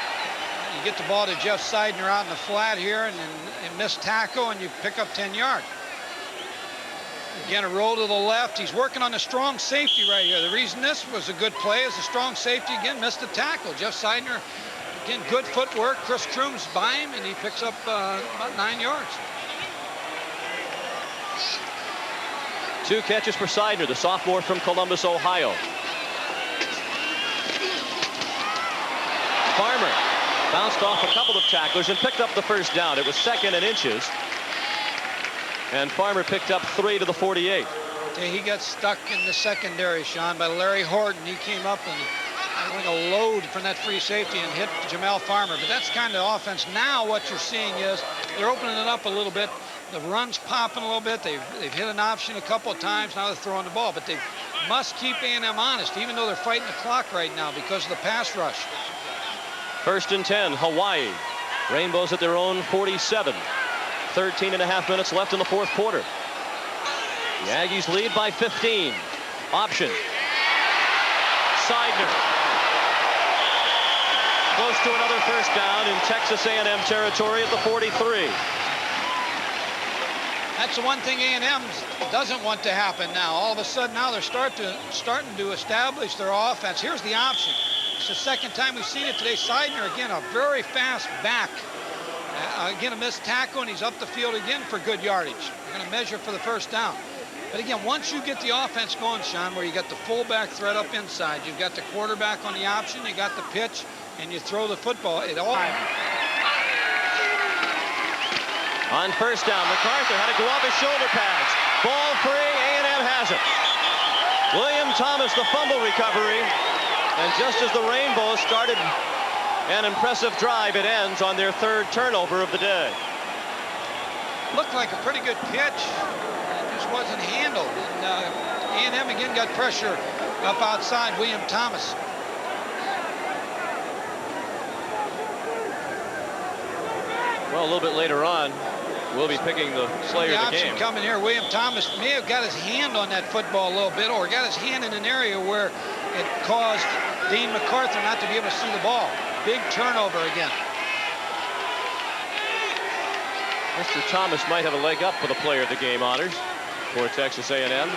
You get the ball to Jeff Seidner out in the flat here and miss tackle, and you pick up 10 yards. Again, a roll to the left. He's working on a strong safety right here. The reason this was a good play is the strong safety, again, missed the tackle. Jeff Seidner, again, good footwork. Chris Kroom's by him, and he picks up about 9 yards. 2 catches for Seidner, the sophomore from Columbus, Ohio. Farmer bounced off a couple of tacklers and picked up the first down. It was 2nd and inches. And Farmer picked up 3 to the 48. He got stuck in the secondary, Sean, by Larry Horton. He came up and like a load from that free safety and hit Jamel Farmer. But that's kind of offense. Now what you're seeing is they're opening it up a little bit. The run's popping a little bit. They've hit an option a couple of times. Now they're throwing the ball. But they must keep A&M honest, even though they're fighting the clock right now because of the pass rush. First and 10, Hawaii. Rainbows at their own 47. 13.5 minutes left in the 4th quarter. The Aggies lead by 15. Option. Seidner. Close to another first down in Texas A&M territory at the 43. That's the one thing A&M doesn't want to happen now. All of a sudden now they're starting to establish their offense. Here's the option. It's the 2nd time we've seen it today. Seidner, again, a very fast back. Again, a missed tackle, and he's up the field again for good yardage. They're going to measure for the first down. But again, once you get the offense going, Sean, where you got the fullback threat up inside, you've got the quarterback on the option, you got the pitch, and you throw the football, it all... On first down, MacArthur had to go off his shoulder pads. Ball free, A&M has it. William Thomas, the fumble recovery. And just as the Rainbows started an impressive drive, it ends on their 3rd turnover of the day. Looked like a pretty good pitch. It just wasn't handled. And A&M again got pressure up outside William Thomas. Well, a little bit later on, we'll be picking the player of the game. Coming here, William Thomas may have got his hand on that football a little bit, or got his hand in an area where it caused Dean MacArthur not to be able to see the ball. Big turnover again. Mr. Thomas might have a leg up for the player of the game honors for Texas A&M.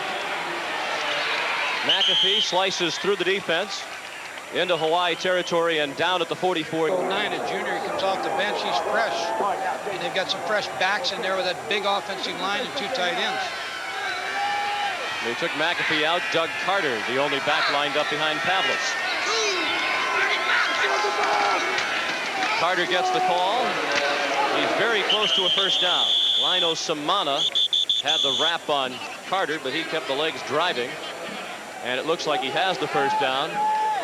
McAfee slices through the defense into Hawaii territory and down at the 44. 09, a junior, he comes off the bench, he's fresh. And they've got some fresh backs in there with that big offensive line and 2 tight ends. They took McAfee out. Doug Carter, the only back lined up behind Pavlis. Carter gets the call. He's very close to a first down. Lino Samana had the wrap on Carter, but he kept the legs driving. And it looks like he has the first down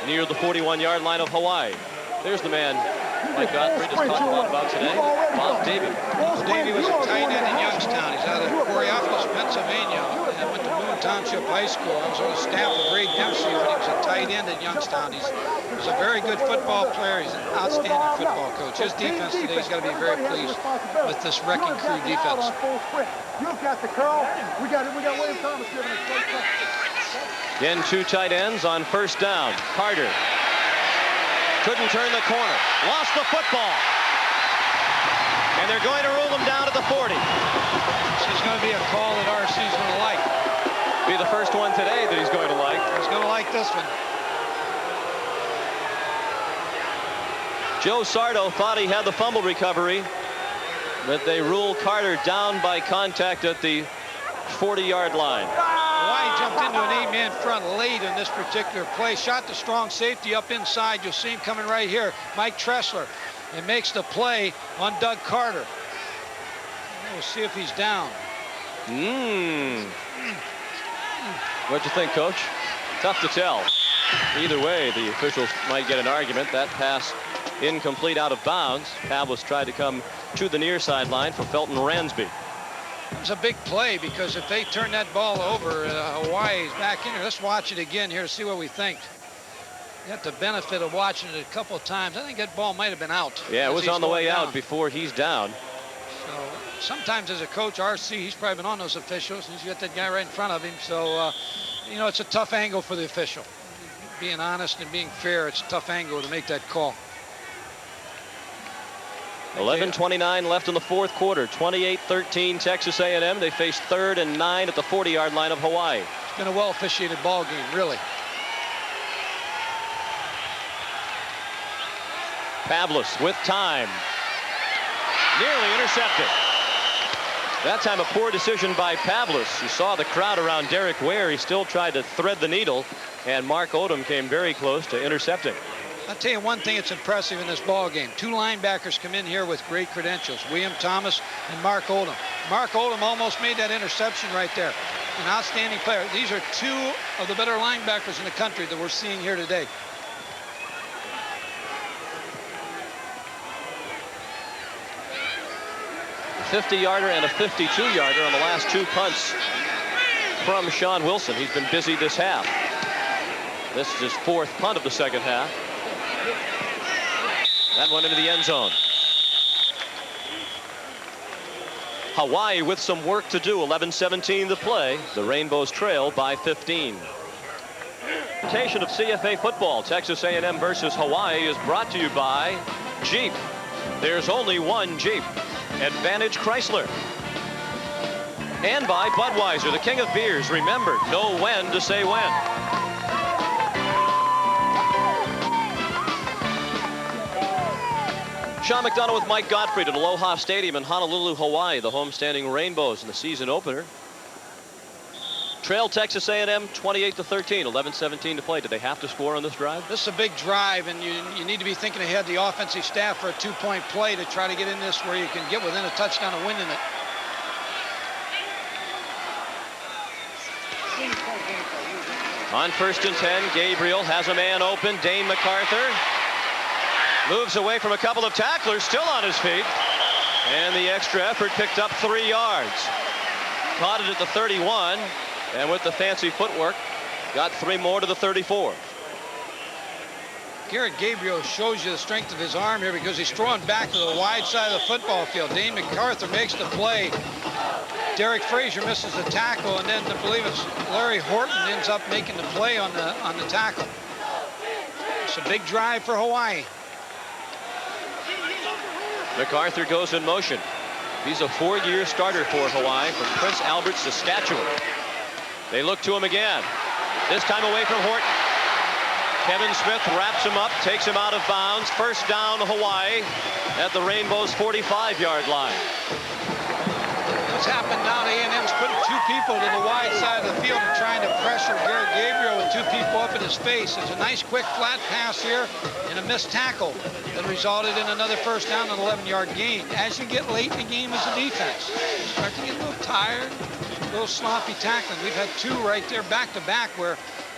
near the 41-yard line of Hawaii. There's the man Mike Gottfried has talked a lot about today, Bob Davie. Davie was a tight end in Youngstown. He's out of Coraopolis, Pennsylvania, and went to Moon Township High School. I was on the staff of Ray Dempsey when he was a tight end at Youngstown. He's a very good football player. He's an outstanding football coach. His defense today is going to be very pleased with this wrecking crew defense. You've got the curl. We got William Thomas giving us great play. Again, 2 tight ends on first down. Carter couldn't turn the corner. Lost the football. And they're going to rule him down at the 40. This is going to be a call that RC's going to like. Be the first one today that he's going to like. He's going to like this one. Joe Sardo thought he had the fumble recovery, but they ruled Carter down by contact at the 40-yard line. Hawaii jumped into an 8-man front late in this particular play. Shot the strong safety up inside. You'll see him coming right here. Mike Tressler. And makes the play on Doug Carter. We'll see if he's down. What'd you think, Coach? Tough to tell. Either way, the officials might get an argument. That pass incomplete, out of bounds. Pavlis tried to come to the near sideline for Felton Ransby. It was a big play because if they turn that ball over, Hawaii's back in there. Let's watch it again here to see what we think. You got the benefit of watching it a couple of times. I think that ball might have been out. Yeah, it was on the way out before he's down. So sometimes as a coach, RC, he's probably been on those officials. He's got that guy right in front of him. So, you know, it's a tough angle for the official. Being honest and being fair, it's a tough angle to make that call. 11:29 left in the fourth quarter. 28-13 Texas A&M. They face 3rd and 9 at the 40-yard line of Hawaii. It's been a well-officiated ball game, really. Pavlis with time. Nearly intercepted. That time a poor decision by Pavlis. You saw the crowd around Derek Ware. He still tried to thread the needle, and Mark Odom came very close to intercepting. I'll tell you one thing that's impressive in this ball game. 2 linebackers come in here with great credentials. William Thomas and Mark Odom. Mark Odom almost made that interception right there. An outstanding player. These are 2 of the better linebackers in the country that we're seeing here today. A 50-yarder and a 52-yarder on the last 2 punts from Sean Wilson. He's been busy this half. This is his 4th punt of the second half. That one into the end zone. Hawaii with some work to do. 11:17 to play. The Rainbows trail by 15. Presentation of CFA football. Texas A&M versus Hawaii is brought to you by Jeep. There's only one Jeep. Advantage Chrysler. And by Budweiser, the king of beers. Remember, know when to say when. Sean McDonough with Mike Gottfried at Aloha Stadium in Honolulu, Hawaii. The homestanding Rainbows in the season opener trail Texas A&M 28-13. 11:17 to play. Did they have to score on this drive? This is a big drive, and you need to be thinking ahead the offensive staff for a 2-point play to try to get in this where you can get within a touchdown of winning it. On 1st and 10, Gabriel has a man open. Dane MacArthur moves away from a couple of tacklers, still on his feet. And the extra effort picked up 3 yards. Caught it at the 31, and with the fancy footwork, got 3 more to the 34. Garrett Gabriel shows you the strength of his arm here because he's throwing back to the wide side of the football field. Dane MacArthur makes the play. Derek Frazier misses the tackle, and then I believe it's Larry Horton ends up making the play on the tackle. It's a big drive for Hawaii. MacArthur goes in motion. He's a 4-year starter for Hawaii from Prince Albert, Saskatchewan. They look to him again. This time away from Horton. Kevin Smith wraps him up, takes him out of bounds. First down Hawaii at the Rainbows 45-yard line. What's happened now to A&M's putting 2 people to the wide side of the field and trying to pressure Garrett Gabriel with 2 people up in his face. It's a nice quick flat pass here and a missed tackle that resulted in another first down and 11-yard gain. As you get late in the game as a defense, you start to get a little tired, a little sloppy tackling. We've had 2 right there back to back where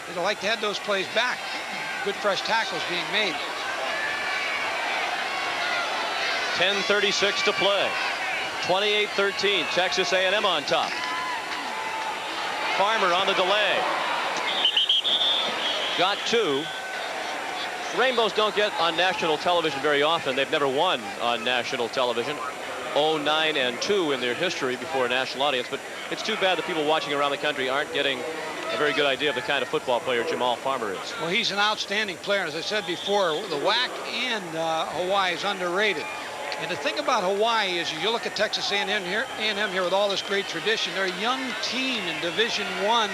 they'd like to have those plays back. Good fresh tackles being made. 10:36 to play. 28-13, Texas A&M on top. Farmer on the delay. Got 2. Rainbows don't get on national television very often. They've never won on national television. 0-9-2 in their history before a national audience. But it's too bad that people watching around the country aren't getting a very good idea of the kind of football player Jamal Farmer is. Well, he's an outstanding player. As I said before, the WAC and Hawaii is underrated. And the thing about Hawaii is you look at Texas A&M here with all this great tradition. They're a young team in Division I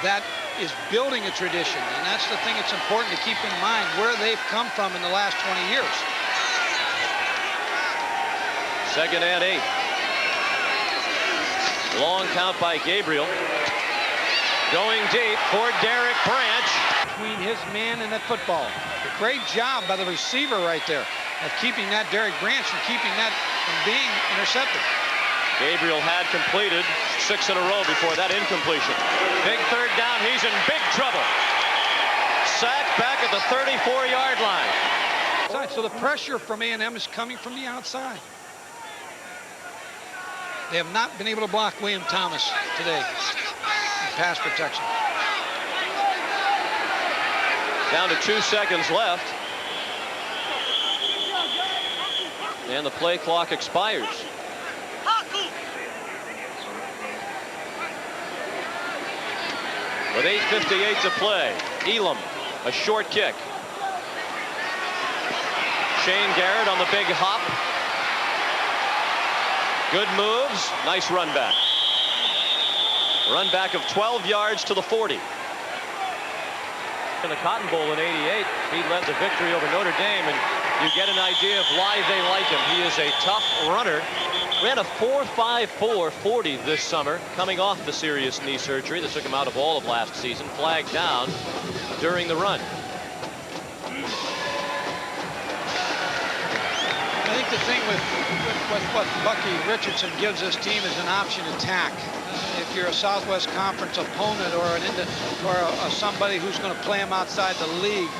that is building a tradition. And that's the thing that's important to keep in mind, where they've come from in the last 20 years. 2nd and 8. Long count by Gabriel. Going deep for Derek Branch. Between his man and that football. A great job by the receiver right there of keeping that Derek Branch from keeping that from being intercepted. Gabriel had completed 6 in a row before that incompletion. Big 3rd down. He's in big trouble. Sacked back at the 34-yard line. So the pressure from A&M is coming from the outside. They have not been able to block William Thomas today in pass protection. Down to 2 seconds left. And the play clock expires. With 8:58 to play, Elam, a short kick. Shane Garrett on the big hop. Good moves, nice run back. Run back of 12 yards to the 40. In the Cotton Bowl in '88, he led the victory over Notre Dame, and you get an idea of why they like him. He is a tough runner. Ran a 4.54 40 this summer, coming off the serious knee surgery that took him out of all of last season. Flagged down during the run. I think the thing with what Bucky Richardson gives this team is an option attack. If you're a Southwest Conference opponent or somebody who's going to play him outside the league.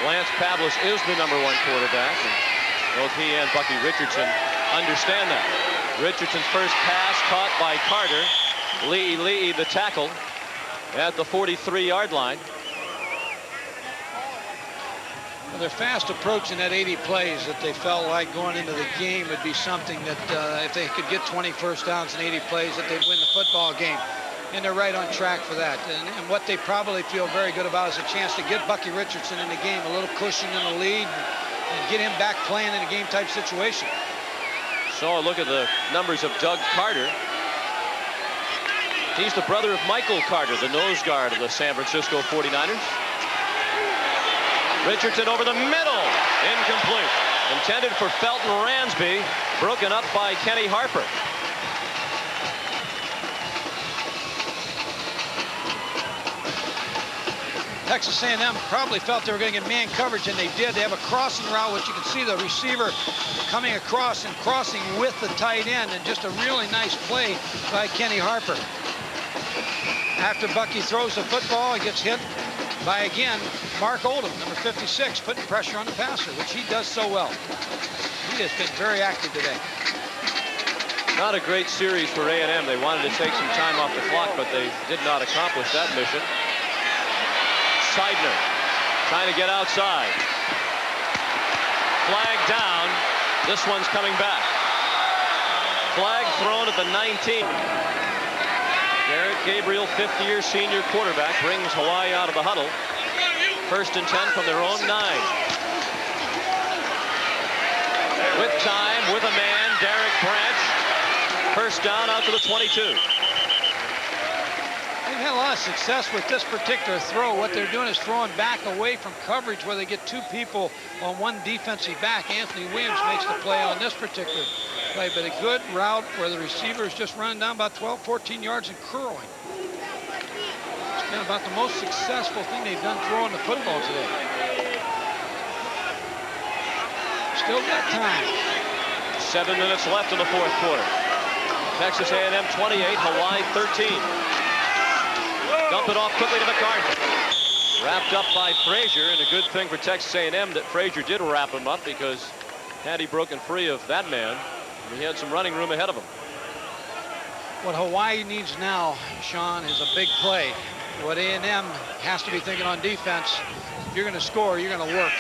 Lance Pavlis is the #1 quarterback, and both he and Bucky Richardson understand that. Richardson's first pass caught by Carter. Lee, the tackle, at the 43-yard line. Well, they're fast approaching that 80 plays that they felt like going into the game would be something that if they could get 20 first downs and 80 plays that they'd win the football game. And they're right on track for that. And what they probably feel very good about is a chance to get Bucky Richardson in the game, a little cushion in the lead, and get him back playing in a game-type situation. So a look at the numbers of Doug Carter. He's the brother of Michael Carter, the nose guard of the San Francisco 49ers. Richardson over the middle, incomplete. Intended for Felton Ransby, broken up by Kenny Harper. Texas A&M probably felt they were going to get man coverage, and they did. They have a crossing route, which you can see the receiver coming across and crossing with the tight end, and just a really nice play by Kenny Harper. After Bucky throws the football, he gets hit by, again, Mark Oldham, number 56, putting pressure on the passer, which he does so well. He has been very active today. Not a great series for A&M. They wanted to take some time off the clock, but they did not accomplish that mission. Seidner trying to get outside. Flag down. This one's coming back. Flag thrown at the 19. Garrett Gabriel, 50-year senior quarterback, brings Hawaii out of the huddle. 1st and 10 from their own 9. With time, with a man, Derek Branch. 1st down out to the 22. They've had a lot of success with this particular throw. What they're doing is throwing back away from coverage where they get 2 people on one defensive back. Anthony Williams makes the play on this particular play, but a good route where the receiver is just running down about 12, 14 yards and curling. It's been about the most successful thing they've done throwing the football today. Still got time. 7 minutes left in the 4th quarter. Texas A&M 28, Hawaii 13. Dump it off quickly to McCarthy. Wrapped up by Frazier, and a good thing for Texas A&M that Frazier did wrap him up, because had he broken free of that man, he had some running room ahead of him. What Hawaii needs now, Sean, is a big play. What A&M has to be thinking on defense, if you're going to score, you're going to work.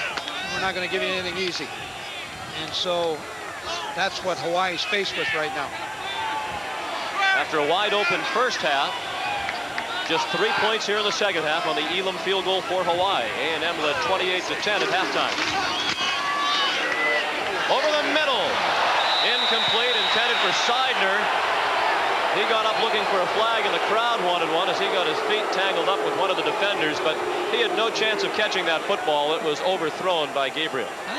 We're not going to give you anything easy. And so that's what Hawaii's faced with right now. After a wide open first half, just 3 points here in the second half on the Elam field goal for Hawaii. A&M led 28-10 at halftime. Over the middle. Incomplete, intended for Seidner. He got up looking for a flag, and the crowd wanted one as he got his feet tangled up with one of the defenders, but he had no chance of catching that football. It was overthrown by Gabriel. I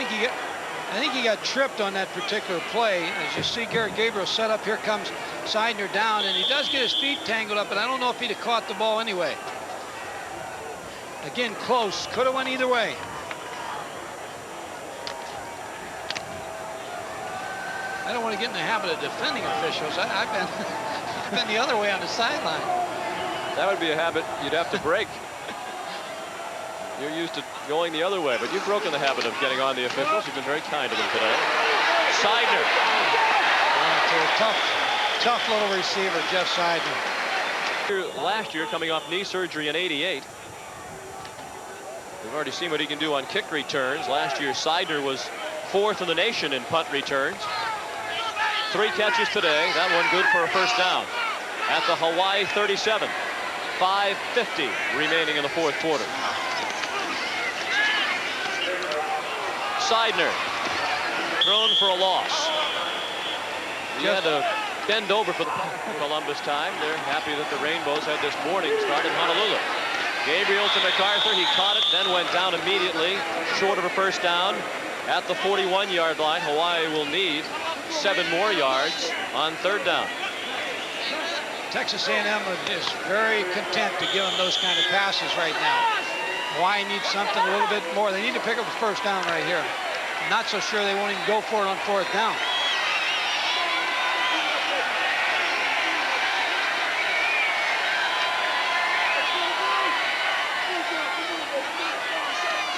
think he got tripped on that particular play. As you see Garrett Gabriel set up, here comes Seidner down, and he does get his feet tangled up, but I don't know if he'd have caught the ball anyway. Again, close. Could have went either way. I don't want to get in the habit of defending officials. I've been the other way on the sideline. That would be a habit you'd have to break. You're used to going the other way, but you've broken the habit of getting on the officials. You've been very kind to them today. Seidner. It's a Tough little receiver, Jeff Seidner. Last year, coming off knee surgery in '88. We've already seen what he can do on kick returns. Last year, Seidner was 4th in the nation in punt returns. 3 catches today. That one good for a first down. At the Hawaii 37. 5:50 remaining in the 4th quarter. Seidner thrown for a loss. He had to bend over for the Columbus time. They're happy that the Rainbows had this morning start in Honolulu. Gabriel to MacArthur. He caught it, then went down immediately, short of a first down at the 41-yard line. Hawaii will need 7 more yards on 3rd down. Texas A&M is very content to give them those kind of passes right now. Hawaii needs something a little bit more. They need to pick up the first down right here. I'm not so sure they won't even go for it on 4th down.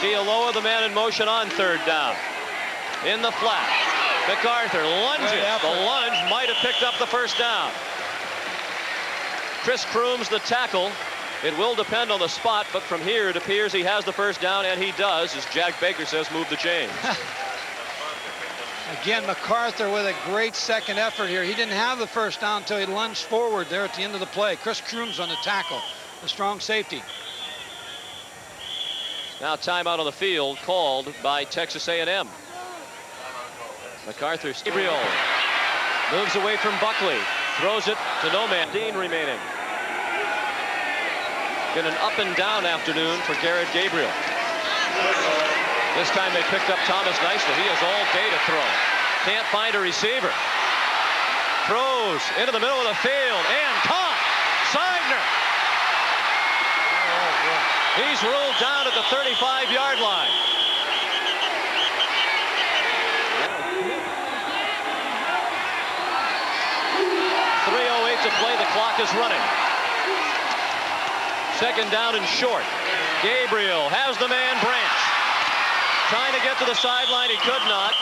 Kealoha, the man in motion on 3rd down. In the flat. MacArthur lunges. The lunge might have picked up the first down. Chris Crooms, the tackle. It will depend on the spot, but from here it appears he has the first down, and he does, as Jack Baker says, move the chains. Again, MacArthur with a great second effort here. He didn't have the first down until he lunged forward there at the end of the play. Chris Crooms on the tackle, the strong safety. Now timeout on the field called by Texas A&M. MacArthur, Gabriel moves away from Buckley, throws it to no man. Dean remaining. Been an up and down afternoon for Garrett Gabriel. This time they picked up Thomas nicely. He has all day to throw. Can't find a receiver. Throws into the middle of the field and caught. Seidner. He's ruled down at the 35-yard line. .308 to play. The clock is running. 2nd down and short. Gabriel has the man Branch. Trying to get to the sideline. He could not.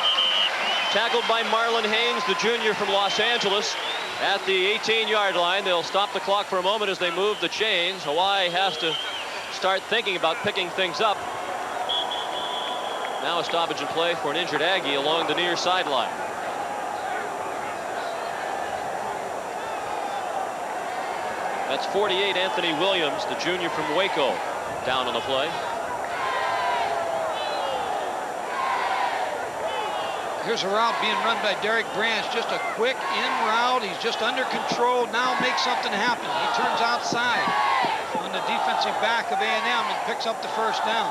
Tackled by Marlon Haynes, the junior from Los Angeles, at the 18-yard line. They'll stop the clock for a moment as they move the chains. Hawaii has to start thinking about picking things up. Now a stoppage in play for an injured Aggie along the near sideline. That's 48 Anthony Williams, the junior from Waco, down on the play. Here's a route being run by Derek Branch. Just a quick in route. He's just under control. Now make something happen. He turns outside on the defensive back of A&M and picks up the first down.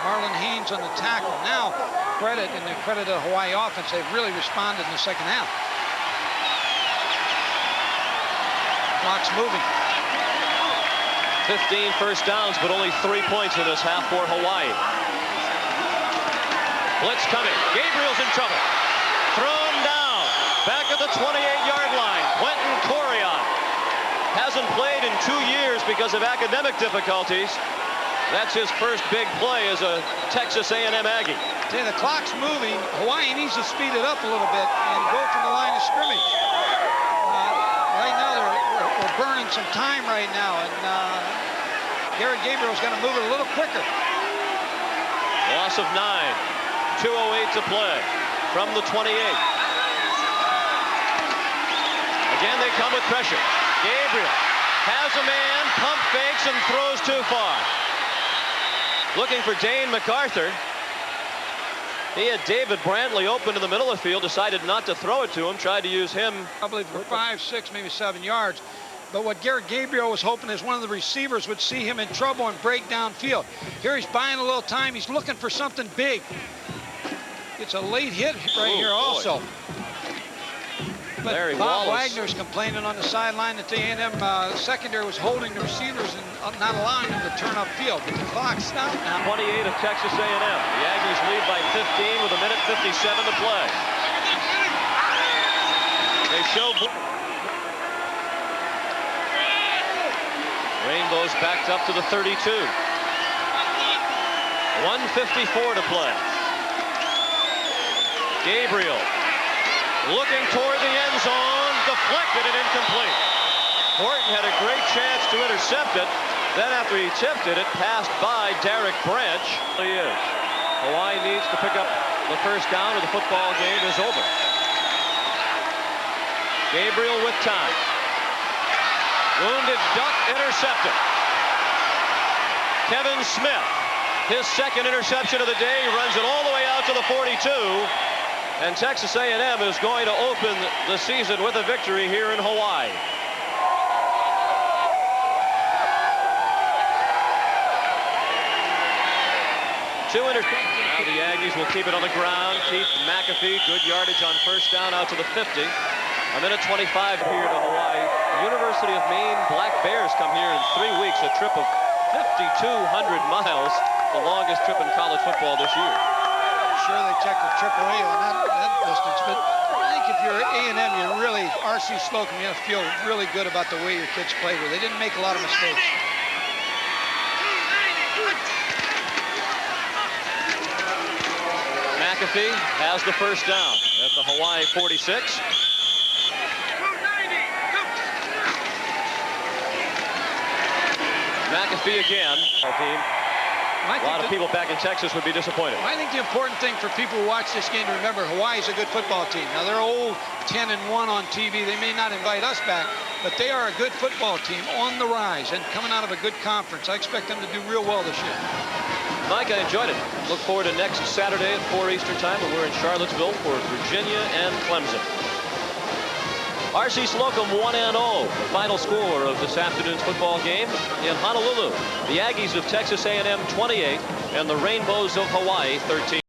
Marlon Haynes on the tackle. Now credit to the Hawaii offense. They've really responded in the second half. Clock's moving. 15 first downs, but only 3 points in this half for Hawaii. Blitz coming. Gabriel's in trouble. Thrown down. Back at the 28-yard line. Quentin Coriot hasn't played in 2 years because of academic difficulties. That's his first big play as a Texas A&M Aggie. The clock's moving. Hawaii needs to speed it up a little bit and go from the line of scrimmage. Right now we're burning some time right now, and Garrett Gabriel's going to move it a little quicker. Loss of 9. 2:08 to play from the 28. Again, they come with pressure. Gabriel has a man, pump fakes, and throws too far. Looking for Dane MacArthur. He had David Brantley open in the middle of the field, decided not to throw it to him, tried to use him. Probably for 5, 6, maybe 7 yards. But what Garrett Gabriel was hoping is one of the receivers would see him in trouble and break downfield. Here he's buying a little time. He's looking for something big. It's a late hit right here also. But Larry Bob Wallace. Wagner's complaining on the sideline that the A&M secondary was holding the receivers and not allowing them to turn upfield. But the clock's stopped now. 28 of Texas A&M. The Aggies lead by 15 with 1:57 to play. They show Rainbows backed up to the 32. 1:54 to play. Gabriel looking toward the end zone. deflected and incomplete. Horton had a great chance to intercept it. Then after he tipped it, it passed by Derek Branch. He is. Hawaii needs to pick up the first down or the football game is over. Gabriel with time. Wounded duck intercepted. Kevin Smith, his second interception of the day, runs it all the way out to the 42. And Texas A&M is going to open the season with a victory here in Hawaii. Two interceptions. Now the Aggies will keep it on the ground. Keith McAfee, good yardage on first down out to the 50. A minute 25 here to Hawaii. University of Maine Black Bears come here in 3 weeks, a trip of 5,200 miles, the longest trip in college football this year. Sure, they checked the AAA on that distance, but I think if you're A&M, you're really, R.C. Slocum, you have to feel really good about the way your kids played with. They didn't make a lot of mistakes. McAfee has the first down at the Hawaii 46. McAfee again. Our team. A lot of people back in Texas would be disappointed. I think the important thing for people who watch this game to remember, Hawaii's a good football team. Now, they're old 10-1 on TV. They may not invite us back, but they are a good football team on the rise and coming out of a good conference. I expect them to do real well this year. Mike, I enjoyed it. Look forward to next Saturday at 4 Eastern time, when we're in Charlottesville for Virginia and Clemson. R.C. Slocum 1-0, the final score of this afternoon's football game in Honolulu. The Aggies of Texas A&M 28 and the Rainbows of Hawaii 13.